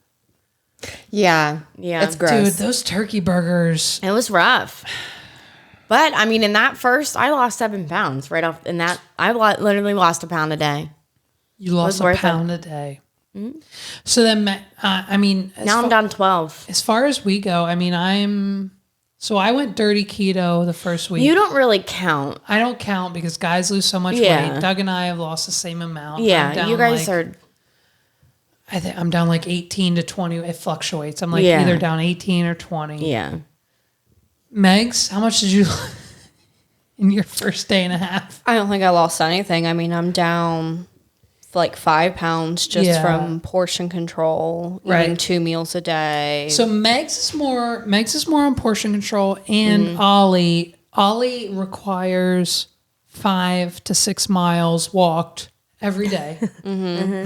Yeah. Yeah. It's gross. Dude, those turkey burgers. It was rough. But I mean, in that first, I lost 7 pounds right off. In that, I literally lost a pound a day. You lost a worth it. pound a day. So then, I mean, Now I'm down 12. as far as we go, I mean, I went dirty keto the first week. You don't really count. I don't count because guys lose so much Yeah. weight. Doug and I have lost the same amount. I'm Yeah, down you guys like- are. I think I'm down like 18 to 20. It fluctuates. I'm like Yeah. either down 18 or 20. Yeah. Megs, how much did you in your first day and a half? I don't think I lost anything. I mean, I'm down like 5 pounds just Yeah. from portion control, eating Right. 2 meals a day. So Megs is more on portion control, and Ollie requires 5 to 6 miles walked every day.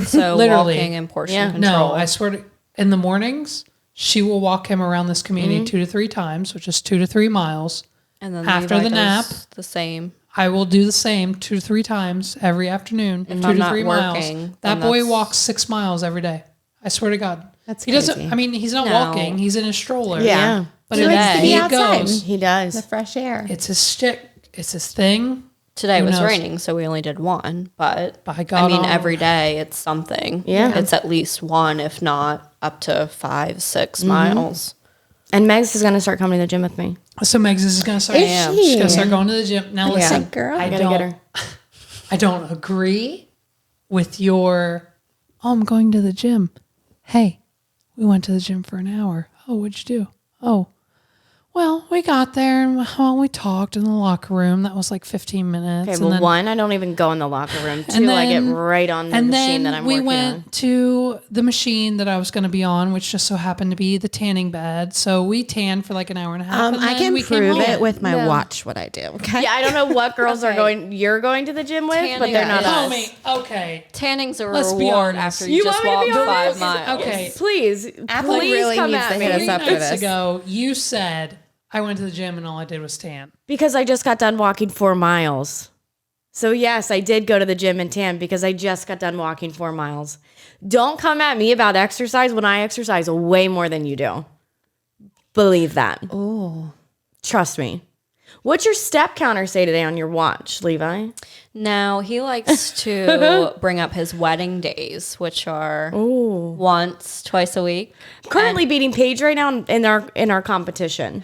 So literally. walking and portion Yeah. control. No, I swear to, in the mornings, she will walk him around this community 2 to 3 times, which is 2 to 3 miles. and then after Levi the nap. does the same. I will do the same 2 to 3 times every afternoon, 2 I'm to not 3 working, miles. That then boy that's- walks 6 miles every day. I swear to God. That's he doesn't. crazy. I mean, he's not No. walking. He's in a stroller. Yeah. But He in likes to be he outside. goes. He does. The fresh air. It's his stick. It's his thing. Today Who was knows? raining, so we only did one. But By I God, mean, all- every day it's something. Yeah. It's at least one, if not up to 5, 6 miles. And Megs is going to start coming to the gym with me. So Megs is going to start. Is she? She's going to start going to the gym. Now listen, girl. I Gotta get don't. her. I don't agree with your. Oh, I'm going to the gym. Hey, we went to the gym for an hour. Oh, what'd you do? Oh, Well, we got there and we talked in the locker room. That was like 15 minutes. Okay, and well, then, one, I don't even go in the locker room. Two, I get right on the machine that I'm we working went on. to the machine that I was going to be on, which just so happened to be the tanning bed. So we tanned for like an hour and a half. and I then can we came prove home. it with my watch what I do. Okay. Yeah, I don't know what girls are you're going to the gym with, but Tanning they're not is- us. Homie, okay. Tanning's a Let's be reward honest. after you just want me to walk be 5 honest? miles. Okay. Please, Apple please really come needs at to me. hit us 3 up for nights this. ago, you said I went to the gym and all I did was tan. Because I just got done walking 4 miles. So yes, I did go to the gym and tan because I just got done walking 4 miles. Don't come at me about exercise when I exercise way more than you do. Believe that. Oh. Trust me. What's your step counter say today on your watch, Levi? Now, he likes to bring up his wedding days, which are twice a week. Currently beating Paige right now in our competition.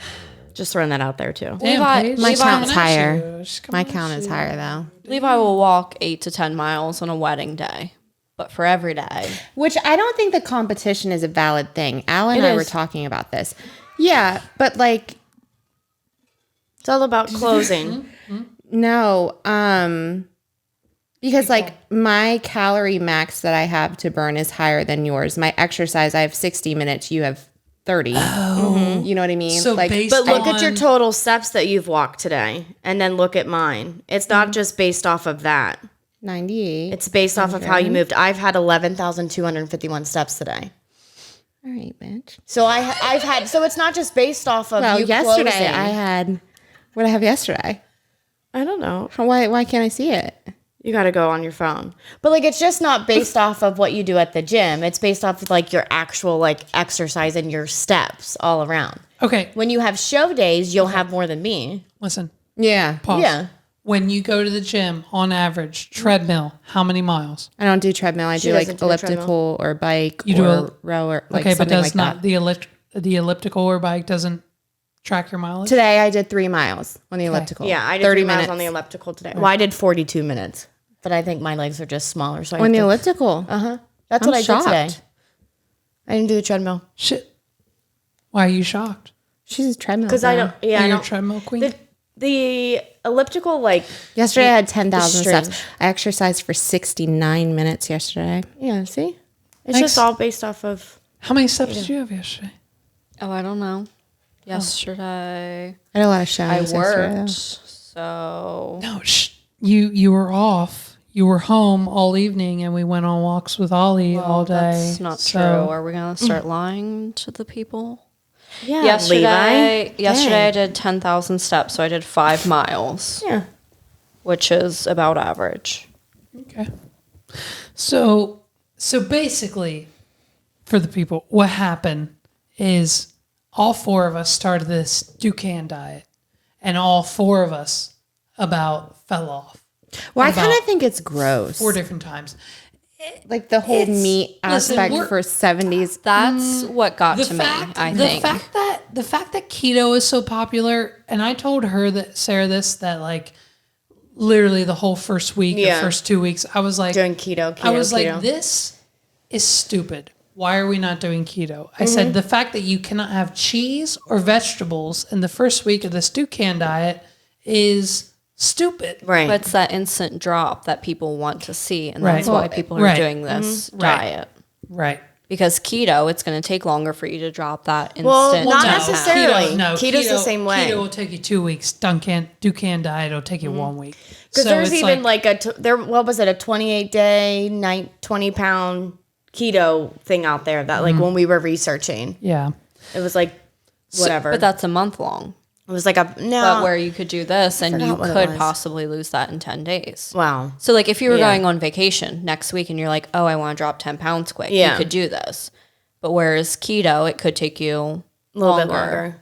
Just throwing that out there too. Damn, Levi- Paige, My she's count's coming at higher. you. She's My coming count at is you. higher though. Levi will walk 8 to 10 miles on a wedding day, but for every day. Which I don't think the competition is a valid thing. Al and It I were is. talking about this. Yeah, but like It's all about closing. no, because like my calorie max that I have to burn is higher than yours. My exercise, I have 60 minutes. You have 30. Oh. You know what I mean? So like, based But look at your on- total steps that you've walked today, and then look at mine. It's not just based off of that. 98. It's based off of how you moved. I've had 11,251 steps today. All right, bitch. So I've had. So it's not just based off of Well, you yesterday closing. I had. What did I have yesterday? I don't know. Why can't I see it? You got to go on your phone. But like, it's just not based off of what you do at the gym. It's based off of like your actual like exercise and your steps all around. Okay, When you have show days, you'll have more than me. listen. Yeah. Pause. Yeah. When you go to the gym, on average, treadmill, how many miles? I don't do treadmill. I She do like doesn't do the elliptical or bike You do or a- rower. Like Okay, but something does like not that. the elliptical or bike doesn't track your mileage? Today I did 3 miles on the elliptical. Yeah, I did 30 3 miles minutes on the elliptical today. Well, I did 42 minutes, but I think my legs are just smaller. So I on have the to- elliptical. That's I'm what I did today. shocked. I didn't do the treadmill Shit. Why are you shocked? She's a treadmill. because I girl. don't. Yeah, Are I you a don't. treadmill queen? The elliptical, like Yesterday I had 10,000 strange. steps. I exercised for 69 minutes yesterday. yeah. See, it's Thanks. just all based off of. How many steps did you have yesterday? Oh, I don't know. Yesterday, I had a lot of I showings worked, yesterday. so No, you were off. You were home all evening, and we went on walks with Ollie all day. that's not So- true. Are we going to start lying to the people? Yeah, Yesterday I Dang. did 10,000 steps, so I did 5 miles, Yeah. which is about average. Okay. So basically, for the people, what happened is all 4 of us started this Dukan diet, and all 4 of us about fell off Well, I About kind of think it's gross. 4 different times. Like the whole It's- meat listen, aspect we're- for 70s. That's what got to me, I think. The fact that keto is so popular, and I told her that Sarah that like literally the whole first week Yeah. or first 2 weeks, I was like Doing keto. I was keto. like, this is stupid. Why are we not doing keto? I said the fact that you cannot have cheese or vegetables in the first week of this Dukan diet is stupid. Right. But it's that instant drop that people want to see, and Right. that's why people are Right. doing this Right. diet. Right. Because keto, it's going to take longer for you to drop that instant. Well, not down. necessarily. Keto, Keto's the same way. Keto will take you 2 weeks. Dukan diet will take you 1 week. Because So there's it's even like what was it, a 28-day, 20-pound keto thing out there that like when we were researching, yeah. it was like whatever. But that's a month long. it was like a no. But where you could do this and you forgot what it could was. possibly lose that in 10 days. Wow. So, like, if you were Yeah. going on vacation next week and you're like, oh, I want to drop 10 pounds quick, Yeah. you could do this. But whereas keto, it could take you A little bit longer.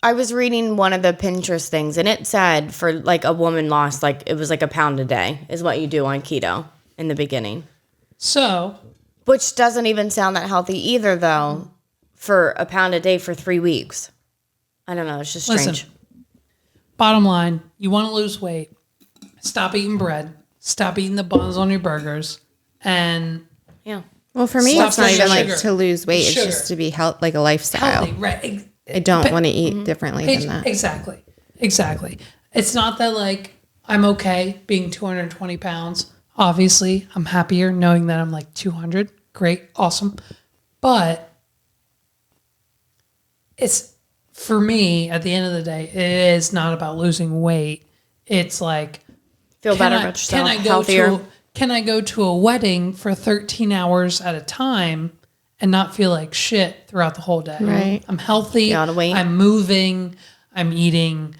I was reading one of the Pinterest things and it said for like a woman lost like it was like a pound a day is what you do on keto in the beginning. So Which doesn't even sound that healthy either though for a pound a day for 3 weeks. I don't know, it's just strange. listen, bottom line, you want to lose weight, stop eating bread, stop eating the buns on your burgers, and Yeah. Well, for me, Stop it's not the even like sugar. to lose weight. It's Sugar. just to be like a lifestyle. Healthy, right? I don't want to eat differently than that. Exactly. It's not that like I'm okay being 220 pounds. Obviously, I'm happier knowing that I'm like 200. Great, awesome. But it's, for me, at the end of the day, it is not about losing weight. It's like, Feel better about yourself. Healthier. Can I go to a wedding for 13 hours at a time and not feel like shit throughout the whole day? Right. I'm healthy. Got to wait. I'm moving. I'm eating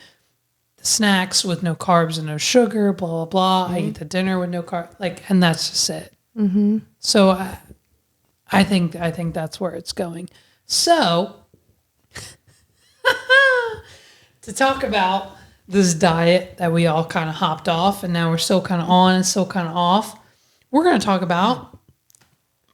the snacks with no carbs and no sugar, blah, blah, blah. I eat the dinner with no carbs. Like, and that's just it. Mm-hmm. So I think that's where it's going. So to talk about this diet that we all kind of hopped off and now we're still kind of on and still kind of off, we're going to talk about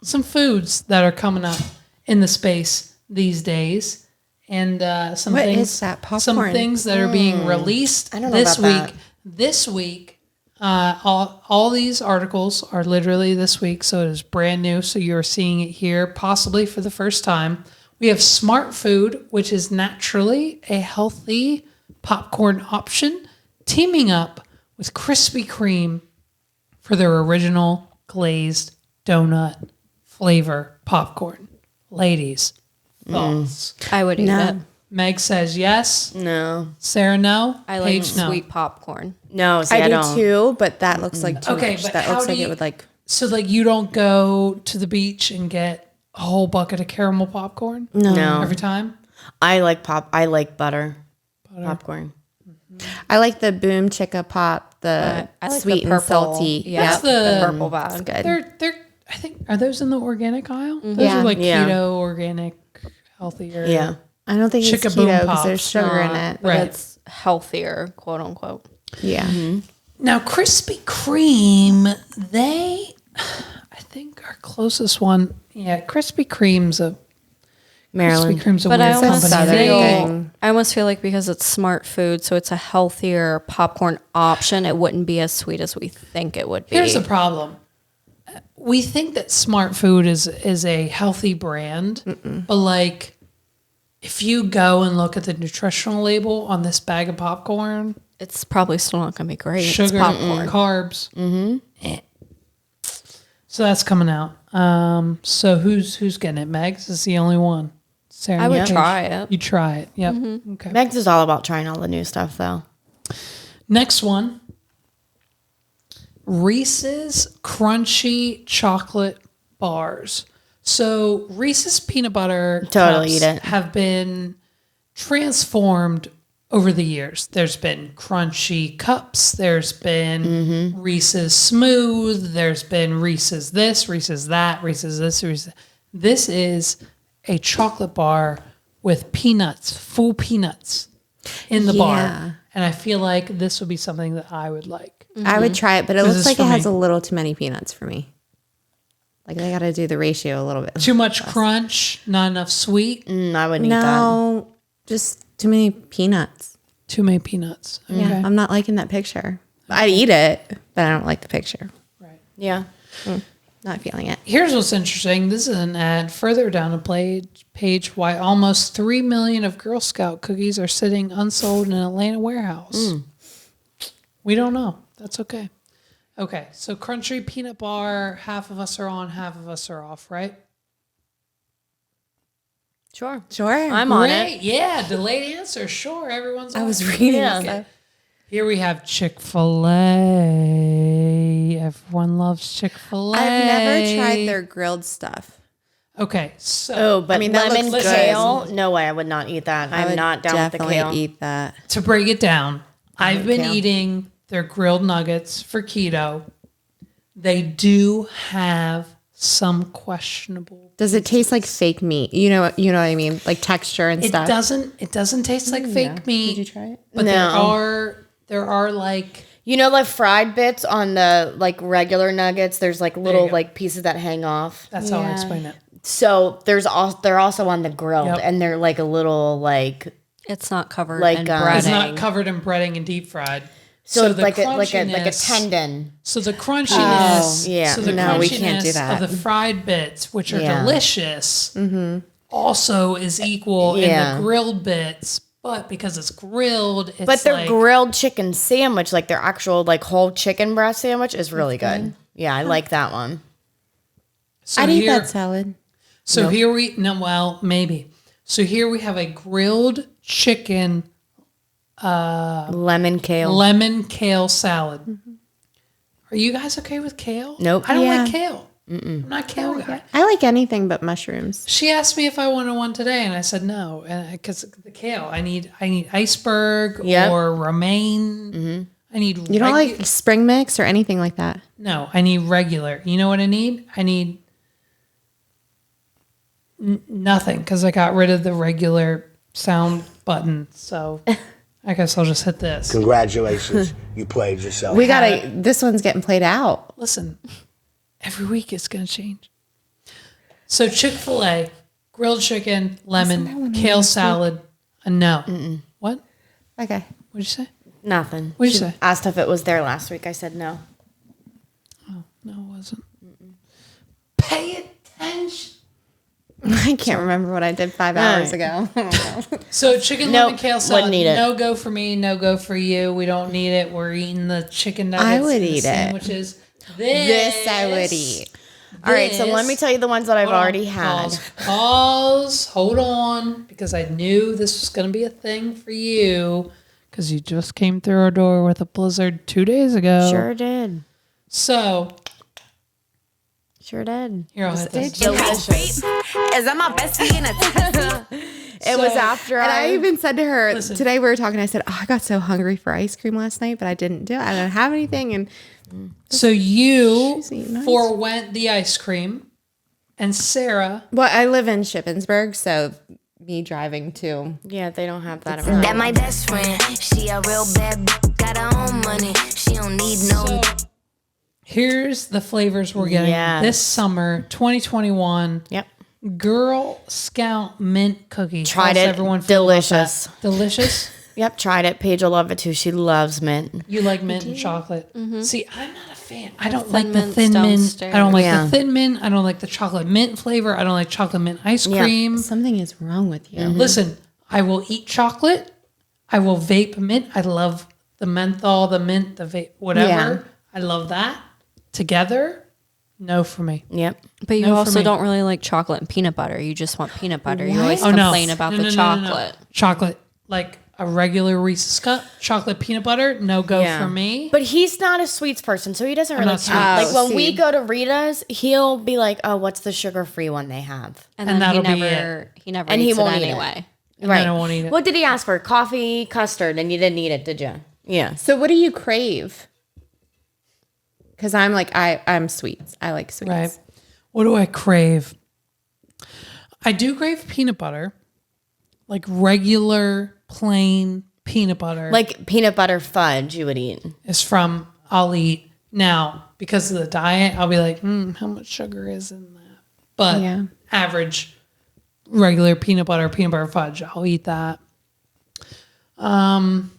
some foods that are coming up in the space these days, and some What things is that? Popcorn? some things that are being released I don't know this about week. that. This week, all these articles are literally this week, so it is brand new. So you're seeing it here, possibly for the first time. We have Smart Food, which is naturally a healthy popcorn option, teaming up with Krispy Kreme for their original glazed donut flavor popcorn. Ladies, thoughts? I would eat it. Meg says yes. No. Sarah, no. I like Paige, no. sweet popcorn. No, see, I do don't. too, but that looks like too Okay, much. but That how looks do like you- it would like. So, like, you don't go to the beach and get a whole bucket of caramel popcorn No. every time? I like butter. Popcorn. I like the Boom Chicka Pop, the I like sweet the and purple. salty. Yeah, That's the the- purple bag. good. They're. I think, are those in the organic aisle? Those Yeah. are like Yeah. keto, organic, healthier. Yeah. I don't think it's Chicka Boom keto because Pops. there's sugar in Not, it. but Right. it's healthier, quote unquote. Yeah. Now, Krispy Kreme, they, I think our closest one, Krispy Kreme's a Maryland. Krispy Kreme's a But weird I almost company. Southern feel thing. I almost feel like because it's smart food, so it's a healthier popcorn option. It wouldn't be as sweet as we think it would be. Here's the problem. We think that Smart Food is a healthy brand, but like if you go and look at the nutritional label on this bag of popcorn, It's probably still not going to be great. It's sugar, popcorn. carbs. So that's coming out. So who's getting it? Megs is the only one. Sarah, I would Paige? try it. You try it. Yep. Okay. Meg's is all about trying all the new stuff, though. Next one. Reese's Crunchy Chocolate Bars. So Reese's peanut butter Totally cups eat it. have been transformed over the years. There's been crunchy cups. There's been Reese's Smooth. There's been Reese's this, Reese's that, Reese's this, Reese's. This is a chocolate bar with peanuts, full peanuts in the Yeah. bar. And I feel like this would be something that I would like. I would try it, but it This looks is like for it has me. a little too many peanuts for me. Like they got to do the ratio a little bit. Too much crunch, not enough sweet, I wouldn't eat that. No, just too many peanuts. too many peanuts. Okay. Yeah, I'm not liking that picture. I'd eat it, but I don't like the picture. Yeah. Not feeling it. Here's what's interesting. This is an ad further down the page why almost 3 million of Girl Scout cookies are sitting unsold in an Atlanta warehouse. We don't know. That's okay. Okay, so crunchy peanut bar, half of us are on, half of us are off, right? Sure. Sure. I'm on Great. it. Yeah, delayed answer. Sure, everyone's on. I was reading Yeah. stuff. Here we have Chick-fil-A. Everyone loves Chick-fil-A. I've never tried their grilled stuff. Okay, so Oh, but I mean, that lemon looks kale? No way. I would not eat that. I I'm would not down with the definitely kale. eat that. to break it down, I've been kale. eating their grilled nuggets for keto. They do have some questionable. Does it taste like fake meat? You know what I mean? Like texture and It stuff. doesn't taste like fake meat. Did you try it? But No. there are like You know, like fried bits on the like regular nuggets. There's like little go. like pieces that hang off. that's how I explain it. So they're also on the grilled, Yep. and they're like a little like It's not covered Like, in It's breading. It's not covered in breading and deep fried. So, the like a crunchiness- tendon. So the crunchiness, yeah. So the No, we can't do crunchiness that. of the fried bits, which are Yeah. delicious, also is equal in Yeah. the grilled bits. But because it's grilled, it's But their like, grilled chicken sandwich, like their actual like whole chicken breast sandwich, is really good. Yeah, I like that one. So I'd eat here, that salad. So here we maybe. So here we have a grilled chicken Lemon kale. lemon kale salad. Are you guys okay with kale? Nope. I don't Yeah. like kale. I'm not a kale guy. I like anything but mushrooms. She asked me if I wanted one today, and I said no, and because the kale, I need iceberg Yep. or romaine. I need. You don't like spring mix or anything like that? No, I need regular. You know what I need? I need nothing because I got rid of the regular sound button. So I guess I'll just hit this. Congratulations, you played yourself. We gotta. This one's getting played out. Listen, every week it's going to change. So Chick-fil-A, grilled chicken, lemon, kale salad. No. What? Okay. What'd you say? Nothing. What'd you She say? asked if it was there last week. I said no. No, it wasn't. Pay attention. I can't remember what I did 5 hours ago. So chicken, Nope, lemon, kale salad. wouldn't eat it. No go for me. No go for you. We don't need it. We're eating the chicken nuggets. I would and the eat it. sandwiches. This I would eat. All right, so let me tell you the ones that I've already had. Pause. Hold on, because I knew this was going to be a thing for you, because you just came through our door with a blizzard 2 days ago. Sure did. So Sure did. here, I'll hit this. Delicious. Is that my bestie in a It was after And I even said to her Listen. today, we were talking. I said, "Oh, I got so hungry for ice cream last night, but I didn't do it. I don't have anything." And So you She's eating ice. forewent the ice cream, and Sarah. well, I live in Shippensburg, so me driving to Yeah, they don't have that around. That my best friend. She a real bad got her own money. She don't need no. So here's the flavors we're getting Yes. this summer, 2021. Yep. Girl Scout mint cookie. Tried How's it. everyone feel about Delicious. that? Delicious. Yep, tried it. Paige will love it too. She loves mint. You like mint and chocolate. See, I'm not a fan. I don't like the mint's thin mint. downstairs. I don't like Yeah. the thin mint. I don't like the chocolate mint flavor. I don't like chocolate mint ice Yeah. cream. something is wrong with you. Listen, I will eat chocolate. I will vape mint. I love the menthol, the mint, the vape, whatever. Yeah. I love that. Together, no for me. Yep. But you No, for also me. don't really like chocolate and peanut butter. You just want peanut butter. You What? always Oh, no. complain about the chocolate. Chocolate, like a regular Reese's cup, chocolate peanut butter, no go Yeah. for me. But he's not a sweets person, so he doesn't really not count. sweet. Like when we see. go to Rita's, he'll be like, "Oh, what's the sugar-free one they have?" And And then he that'll be never And he eats won't it eat it. anyway. And then I won't eat it. What did he ask for? Coffee, custard, and you didn't eat it, did you? Yeah. So, what do you crave? Because I'm like I'm sweets. I like sweets. Right. What do I crave? I do crave peanut butter, like regular plain peanut butter. Like peanut butter fudge, you would eat. is from I'll eat now because of the diet. I'll be like, how much sugar is in that? But Yeah. average regular peanut butter fudge, I'll eat that. Damn,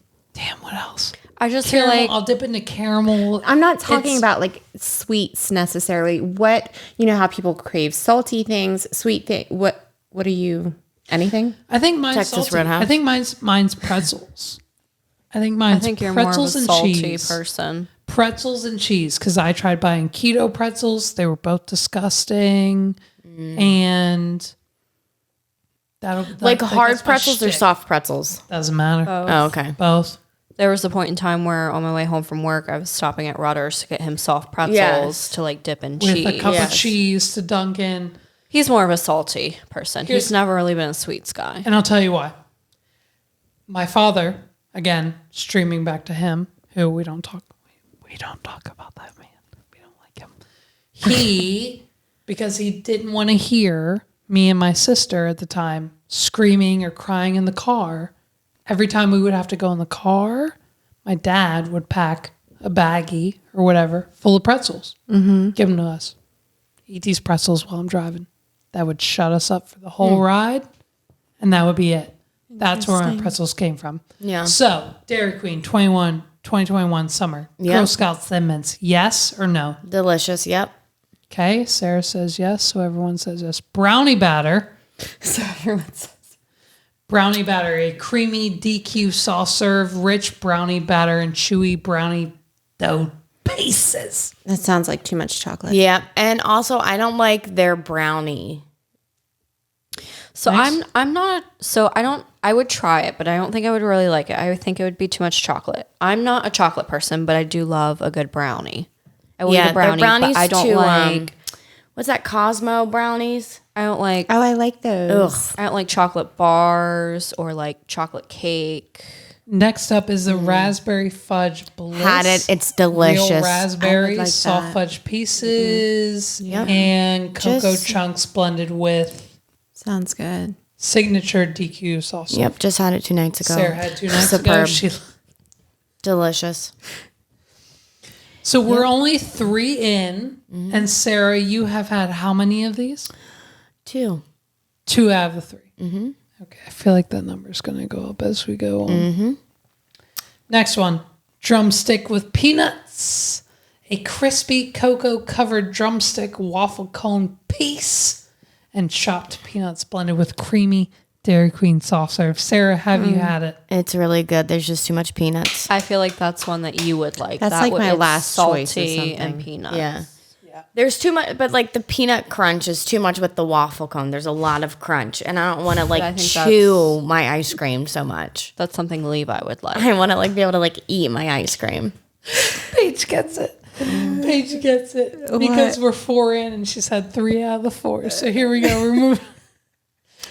what else? I just Caramel, feel like I'll dip into caramel. I'm not talking It's- about like sweets necessarily. What you know how people crave salty things, sweet thing. What are you? Anything? I think mine's Texas salty. Roadhouse. I think mine's pretzels. I think I mine's think you're more of a pretzels and salty cheese. person. Pretzels and cheese, because I tried buying keto pretzels. They were both disgusting, and Like that hard gets my pretzels or shtick. soft pretzels? Doesn't matter. Oh, okay. Both. There was a point in time where on my way home from work, I was stopping at Rutter's to get him soft pretzels Yes. to like dip in With cheese. a cup Yes. of cheese to dunk in. He's more of a salty person. Here's- He's never really been a sweets guy. And I'll tell you why. My father, again, streaming back to him, who we don't talk about that man. We don't like him. He, because he didn't want to hear me and my sister at the time screaming or crying in the car, every time we would have to go in the car, my dad would pack a baggie or whatever full of pretzels, give them to us. Eat these pretzels while I'm driving. That would shut us up for the whole ride, and that would be it. That's where my pretzels came from. Yeah. So, Dairy Queen, 21 2021 summer. Yep. Girl Scouts Thin Mints. Yes or no? Delicious. Yep. Okay. Sarah says yes. So everyone says yes. Brownie batter. So everyone says. Brownie batter, a creamy DQ soft serve, rich brownie batter, and chewy brownie dough pieces. That sounds like too much chocolate. Yeah. And also, I don't like their brownie. So Nice. I'm not so I would try it, but I don't think I would really like it. I would think it would be too much chocolate. I'm not a chocolate person, but I do love a good brownie. I will eat a brownie, their brownies but I don't too, like what's that, Cosmo brownies? I don't like Oh, I like those. I don't like chocolate bars or like chocolate cake. Next up is the raspberry fudge bliss. Had it. It's delicious. Real raspberries, like soft that. fudge pieces, Yep. and cocoa Just- chunks blended with Sounds good. signature DQ sauce. Yep. Just had it 2 nights ago. Sarah had 2 nights ago. Superb. Delicious. So we're only 3 in, and Sarah, you have had how many of these? 2. 2 out of the 3. Mm-hmm. Okay, I feel like that number is going to go up as we go on. Mm-hmm. Next one, drumstick with peanuts, a crispy cocoa covered drumstick waffle cone piece, and chopped peanuts blended with creamy Dairy Queen soft serve. Sarah, have you had it? It's really good. There's just too much peanuts. I feel like that's one that you would like. That's that like would, my it's last choice of salty and something. peanuts. Yeah. There's too much, but like the peanut crunch is too much with the waffle cone. There's a lot of crunch, and I don't want to I like think chew my ice cream so much. That's something Levi would like. I want to like be able to like eat my ice cream. Paige gets it. Paige gets it. Because we're 4 in, and she's had 3 out of the 4. So here we go. We're moving.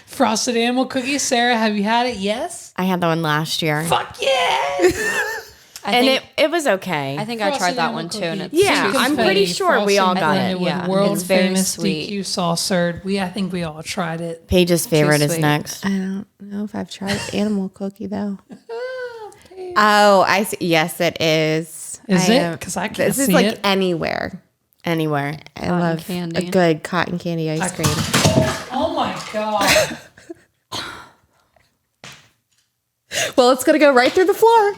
Frosted animal cookies. Sarah, have you had it? Yes? I had that one last year, Fuck yes! and it was okay. I think I tried that one too, and it's Yeah, I'm pretty sure we all got it. With Yeah, world it's very famous sweet. DQ sauce served. I think we all tried it. Paige's favorite is sweet. next. I don't know if I've tried animal cookie though. Oh, I see. Yes, it is. Is I it? am- 'Cause I can't This is see like it. anywhere. Anywhere. I love candy. a good cotton candy ice cream. Oh my God. Well, it's gonna go right through the floor.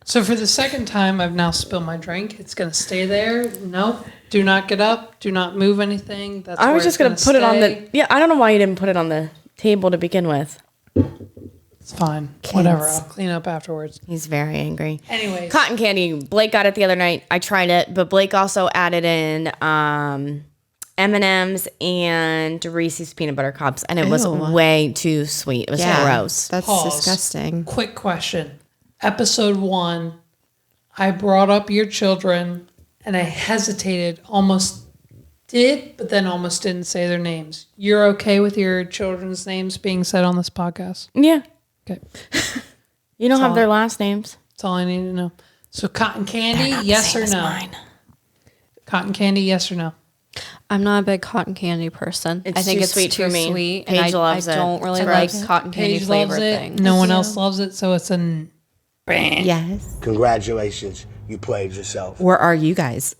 So for the second time, I've now spilled my drink. It's going to stay there. Nope. Do not get up. Do not move anything. That's I where was just it's gonna put it on stay. the. Yeah, I don't know why you didn't put it on the table to begin with. It's fine. Whatever. I'll clean up afterwards. He's very angry. Anyways. Cotton candy. Blake got it the other night. I tried it, but Blake also added in M&Ms and Reese's peanut butter cups, and it was Ew. way too sweet. It was gross. That's Pause. disgusting. Quick question. Episode 1, I brought up your children and I hesitated, almost did, but then almost didn't say their names. You're okay with your children's names being said on this podcast? Yeah, Okay. you don't have all. their last names. That's all I need to know. So cotton candy, yes or no? Cotton candy, yes or no? I'm not a big cotton candy person. It's I think too it's sweet too for me. sweet, Paige and I loves it. don't really It's like gross. cotton candy Paige loves flavored it. things. No one else loves it, so it's an Yes. Congratulations, you played yourself. Where are you guys?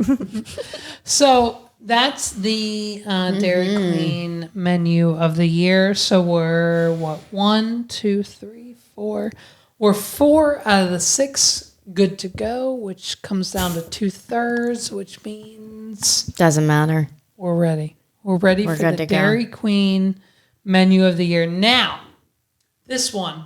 So that's the Dairy Queen menu of the year. So we're what, 1, 2, 3, 4. We're 4 out of the 6 good to go, which comes down to 2/3, which means Doesn't matter. we're ready. We're ready We're for good the to go. Dairy Queen menu of the year. Now, this one.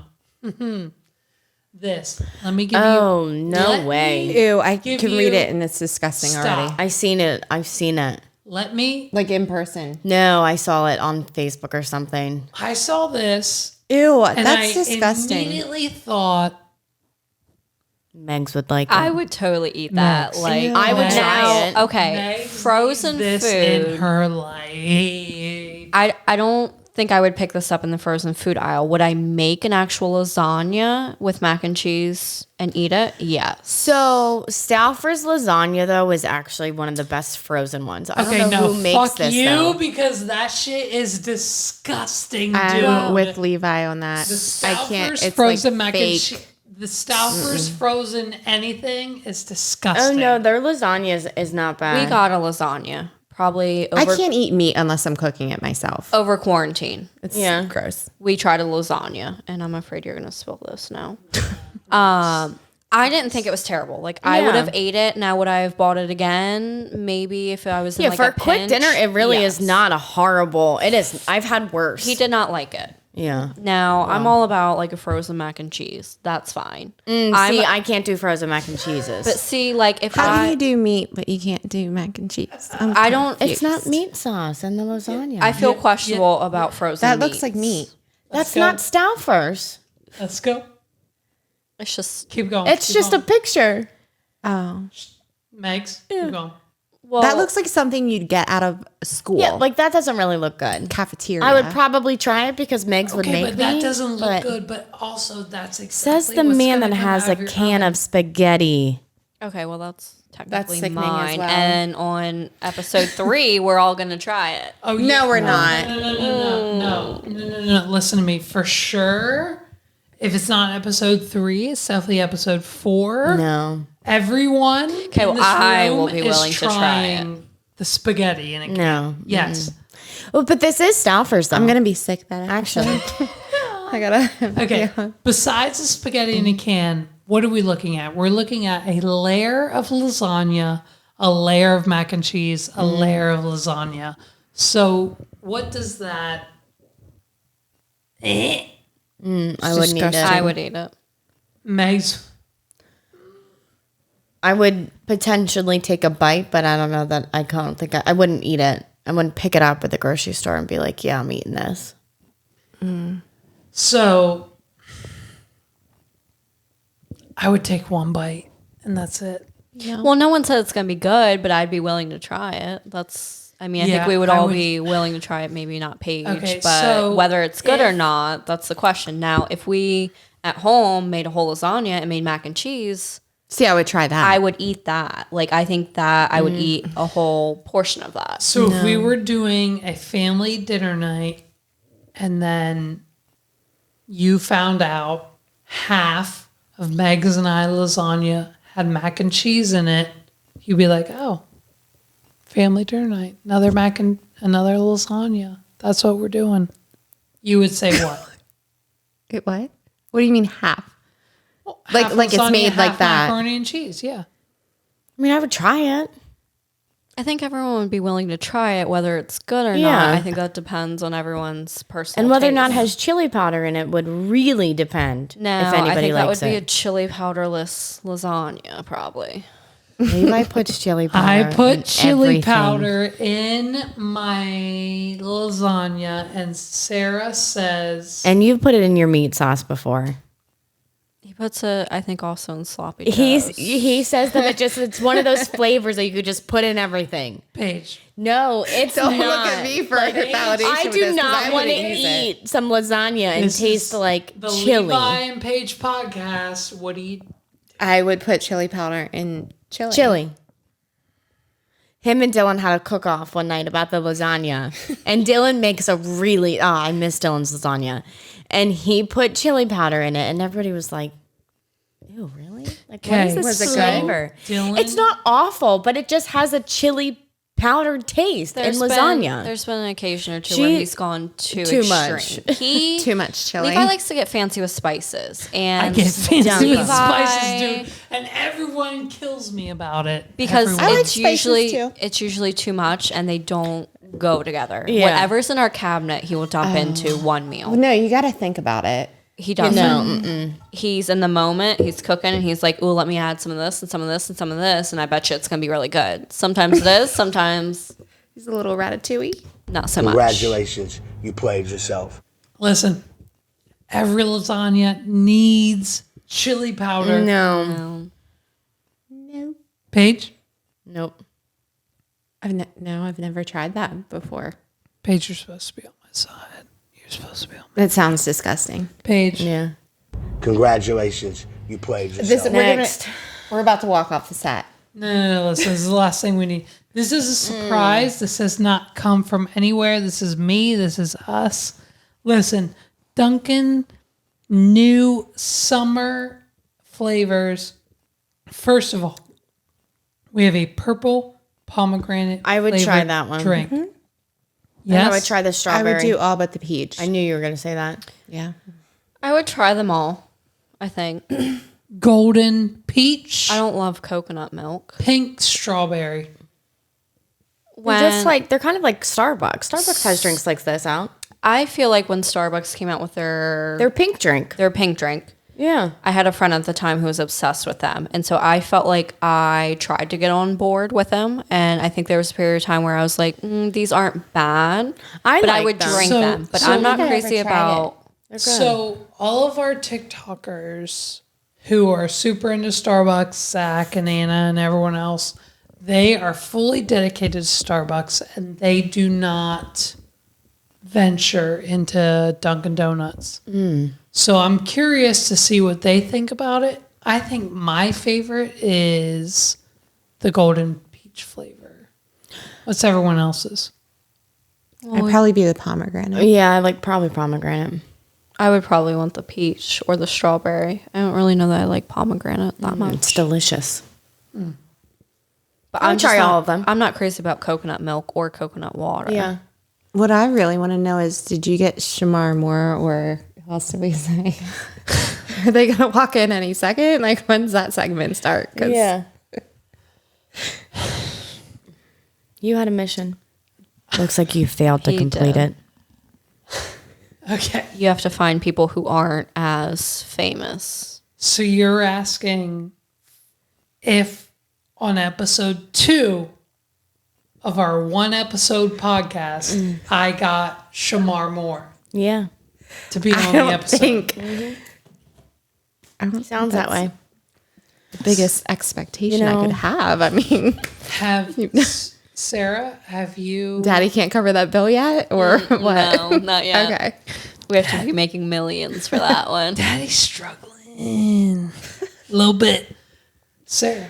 This. Let me give Oh you. no let way! me- Ew, I Give can you- read it and it's disgusting Stop. already. I've seen it. I've seen it. Let me. Like in person. No, I saw it on Facebook or something. I saw this. Ew, And that's I disgusting. immediately thought, Megs would like it. I would totally eat that. Next. Like I would try it. Okay, Meg frozen needs this in food. her life. I don't think I would pick this up in the frozen food aisle. Would I make an actual lasagna with mac and cheese and eat it? Yes. So Stauffer's lasagna though is actually one of the best frozen ones. I Okay, don't know no, who makes fuck this you, though. because that shit is disgusting, I'm dude. with Levi on that. the I can't. Stouffer's It's frozen like mac and fake. cheese. The Stouffer's frozen anything is Oh disgusting. no, their lasagna is not bad. We got a lasagna probably I over, can't eat meat unless I'm cooking it myself. over quarantine. It's Yeah. gross. We tried a lasagna, and I'm afraid you're gonna spill this now. I didn't think it was terrible. Like I would Yeah. have ate it. Now would I have bought it again? Maybe if I was in Yeah, like for a a quick pinch. dinner, it really Yes. is not a horrible. It is. I've had worse. He did not like it. Yeah. Now I'm all about like a frozen mac and cheese. That's fine. See, I can't do frozen mac and cheeses. But see, like if How I do you do meat, but you can't do mac and cheese? I don't. It's not meat sauce in the lasagna. I feel questionable about frozen. That looks meats. like meat. That's go. not Stouffer's. Let's go. It's just Keep going. It's keep just going. a picture. Oh, Megs. Keep going. well. that looks like something you'd get out of school. Yeah, like that doesn't really look good. cafeteria. I would probably try it because Megs would Okay, make but that me, doesn't look but good. But also, that's exactly Says the what's man gonna that come has out a of your can oven. of spaghetti. Okay, well that's technically sickening as mine. well. And on episode 3, we're all gonna try it. Oh, No, we're not. No. Listen to me. For sure, if it's not episode 3, it's definitely episode 4. No, Everyone Okay, in well, this I room will be is willing to try trying the spaghetti in a can. no. Yes. Well, but this is Stouffer's though. I'm gonna be sick that actually. I gotta. Okay. Besides the spaghetti in a can, what are we looking at? We're looking at a layer of lasagna, a layer of mac and cheese, a layer of lasagna. So what does that? I wouldn't eat it. I would eat it. Megs. I would potentially take a bite, but I don't know that I don't think I wouldn't eat it. I wouldn't pick it up at the grocery store and be like, yeah, I'm eating this. So I would take one bite and that's it. Well, no one said it's gonna be good, but I'd be willing to try it. I think we would I all would- be willing to try it. Maybe not Paige, Okay, but so whether it's good or if- not, that's the question. Now, if we at home made a whole lasagna and made mac and cheese, See, I would try that. I would eat that. Like I think that I would eat a whole portion of that. So if we were doing a family dinner night and then you found out half of Meg's and I lasagna had mac and cheese in it, you'd be like, oh, family dinner night, another another lasagna. That's what we're doing. You would say what? What? What do you mean half? Like- Half like it's lasagna, made like half that. Macaroni and cheese, yeah. I mean, I would try it. I think everyone would be willing to try it, whether it's good or Yeah. not. I think that depends on everyone's personal And whether or not taste. has chili powder in it would really depend No, if anybody I think that would likes be a it. chili powderless lasagna, probably. Levi puts chili powder. I put in chili everything. powder in my lasagna, and Sarah says, And you've put it in your meat sauce before. He puts it, I think, also in sloppy He joes. says that it's one of those flavors that you could just put in everything. Paige. No, it's Don't not. look at me for validation I with do this, 'cause not I want to wouldn't use it. eat some lasagna and This taste is like the chili. Levi and Paige podcast. What do you? I would put chili powder in chili. Chili. Him and Dylan had a cook off one night about the lasagna. And Dylan makes I miss Dylan's lasagna. And he put chili powder in it, and everybody was like, ew, really? Like, what is Okay, this was it good? flavor? Dylan? It's not awful, but it just has a chili powdered taste in lasagna. There's been an occasion or two She- where he's gone too much. extreme. He Too much chili. Levi likes to get fancy with spices, and I get fancy with Levi- spices, dude, and everyone kills me about it because Everyone. I like it's usually spices, too. it's usually too much, and they don't go together. Yeah. Whatever's in our cabinet, he will dump into one meal. No, you got to think about it. He doesn't. No, He's in the moment. He's cooking, and he's like, "Ooh, let me add some of this and some of this and some of this," and I bet you it's gonna be really good. Sometimes it is. Sometimes He's a little ratatouille. not so much. Congratulations, you played yourself. Listen, every lasagna needs chili powder. no. Paige, Nope. I've never tried that before. Paige, you're supposed to be on my side. You're supposed to be on my That sounds disgusting. Paige. Yeah. Congratulations, you played yourself. Next. We're about to walk off the set. No, listen, this is the last thing we need. This is a surprise. This has not come from anywhere. This is me. This is us. Listen, Dunkin' new summer flavors. First of all, we have a purple pomegranate. I would try flavored that one. Drink. And Yes, I would try the I strawberry. would do all but the peach. I knew you were going to say that. Yeah. I would try them all. I think. golden peach, I don't love coconut milk. pink strawberry. They're kind of like Starbucks. Starbucks has drinks like this out. I feel like when Starbucks came out with Their pink drink. Yeah. I had a friend at the time who was obsessed with them. And so I felt like I tried to get on board with them. And I think there was a period of time where I was like, these aren't bad. But I would drink them. But I'm not crazy about... So all of our TikTokers who are super into Starbucks, Zach and Anna and everyone else, they are fully dedicated to Starbucks and they do not venture into Dunkin' Donuts. So I'm curious to see what they think about it. I think my favorite is the golden peach flavor. What's everyone else's? I'd probably be the pomegranate. Yeah, I like probably pomegranate. I would probably want the peach or the strawberry. I don't really know that I like pomegranate that much. It's delicious. But I'll try all of them. I'm not crazy about coconut milk or coconut water. Yeah. What I really want to know is, did you get Shamar Moore, or who else did we say? Are they going to walk in any second? Like, when's that segment start? Yeah. You had a mission. Looks like you failed to complete it. Okay. You have to find people who aren't as famous. So you're asking if on episode 2 of our 1 episode podcast, I got Shamar Moore Yeah. to be on the episode. Sounds that way. The biggest expectation I could have. I mean, Sarah, have you? Daddy can't cover that bill yet, or what? No, not yet. Okay. We have to be making millions for that one. Daddy's struggling a little bit. Sarah,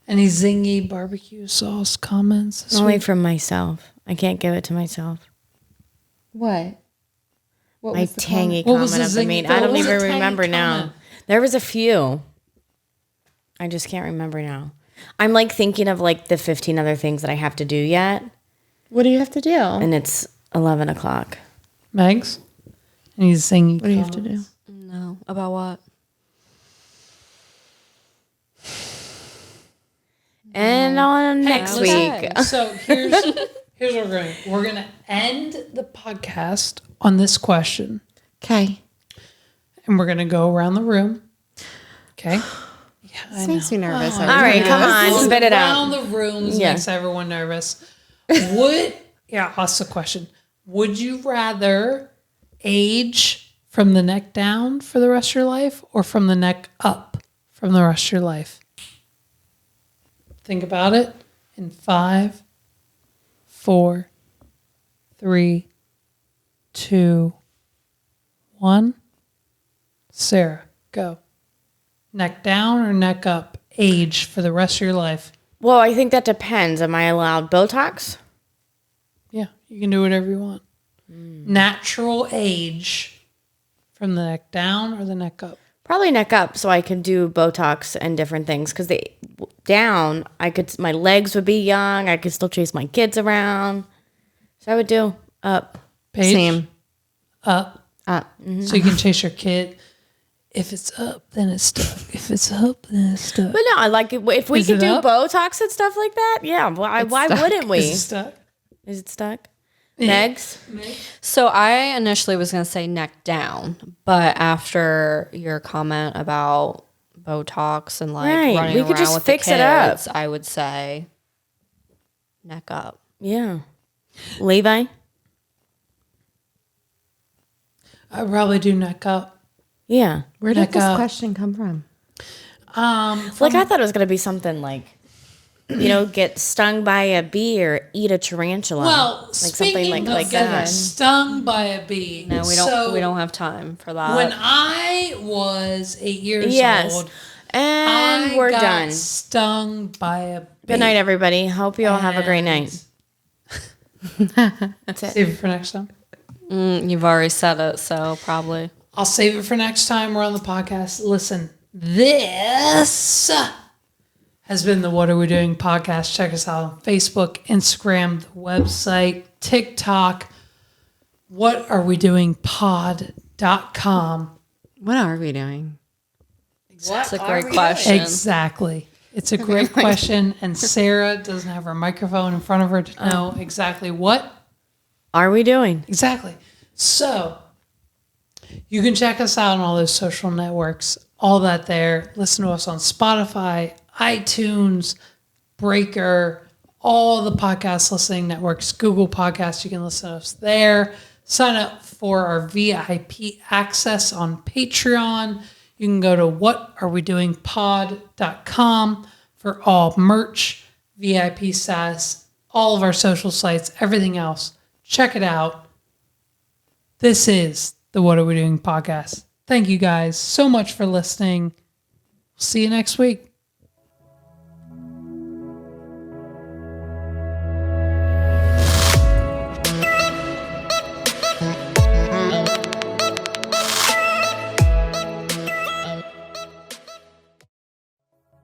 any zingy barbecue sauce comments? this Only week? from myself. I can't give it to myself. What? What My was the tangy What was comment the of the zingy- meat. what I don't was the even tangy remember now. comment? There was a few. I just can't remember now. I'm like thinking of like the 15 other things that I have to do yet. What do you have to do? And it's 11 o'clock. Megs? Any zingy What do you have to do? comments? No. About what? And on next listen. week. So here's what we're going to do. We're going to end the podcast on this question. Okay. And we're going to go around the room. Okay? Yeah, This makes me nervous. All right, come on, spit it Around out. the rooms Yeah. makes everyone nervous. I'll ask the question. Would you rather age from the neck down for the rest of your life or from the neck up from the rest of your life? Think about it in 5, 4, 3, 2, 1. Sarah, go. Neck down or neck up? Age for the rest of your life. Well, I think that depends. Am I allowed Botox? Yeah, you can do whatever you want. Natural age from the neck down or the neck up? Probably neck up, so I can do Botox and different things. Because down, my legs would be young. I could still chase my kids around. So I would do up. Paige? Same. Up. Up. So you can chase your kid. If it's up, then it's stuck. If it's up, then it's stuck. But no, I like it. If we Is could it do up? Botox and stuff like that, yeah. Why wouldn't we? Is it stuck? Is it stuck? Megs? So I initially was going to say neck down, but after your comment about Botox and like Right, running we around could just with fix the it up. kids, I would say neck up. Yeah. Levi? I'd probably do neck up. Yeah. Where did Neck this up. question come from? Like I thought it was gonna be something like, get stung by a bee or eat a tarantula. Well, like speaking something of like getting that. stung by a bee. No, we don't have time for that. When I was 8 years Yes. old, And I we're got done. stung by a bee. Good night, everybody. Hope you all have a great night. That's it. Save it for next time. You've already said it, so probably. I'll save it for next time we're on the podcast. Listen, this has been the What Are We Doing podcast. Check us out on Facebook, Instagram, the website, TikTok, whatarewedoingpod.com. What are we doing? That's a great question. Exactly. It's a great question. And Sarah doesn't have her microphone in front of her to know exactly what are we doing? Exactly. So you can check us out on all those social networks, all that there. Listen to us on Spotify, iTunes, Breaker, all the podcast listening networks, Google Podcasts. You can listen to us there. Sign up for our VIP access on Patreon. You can go to whatarewedoingpod.com for all merch, VIP status, all of our social sites, everything else. Check it out. This is the What Are We Doing podcast. Thank you guys so much for listening. See you next week.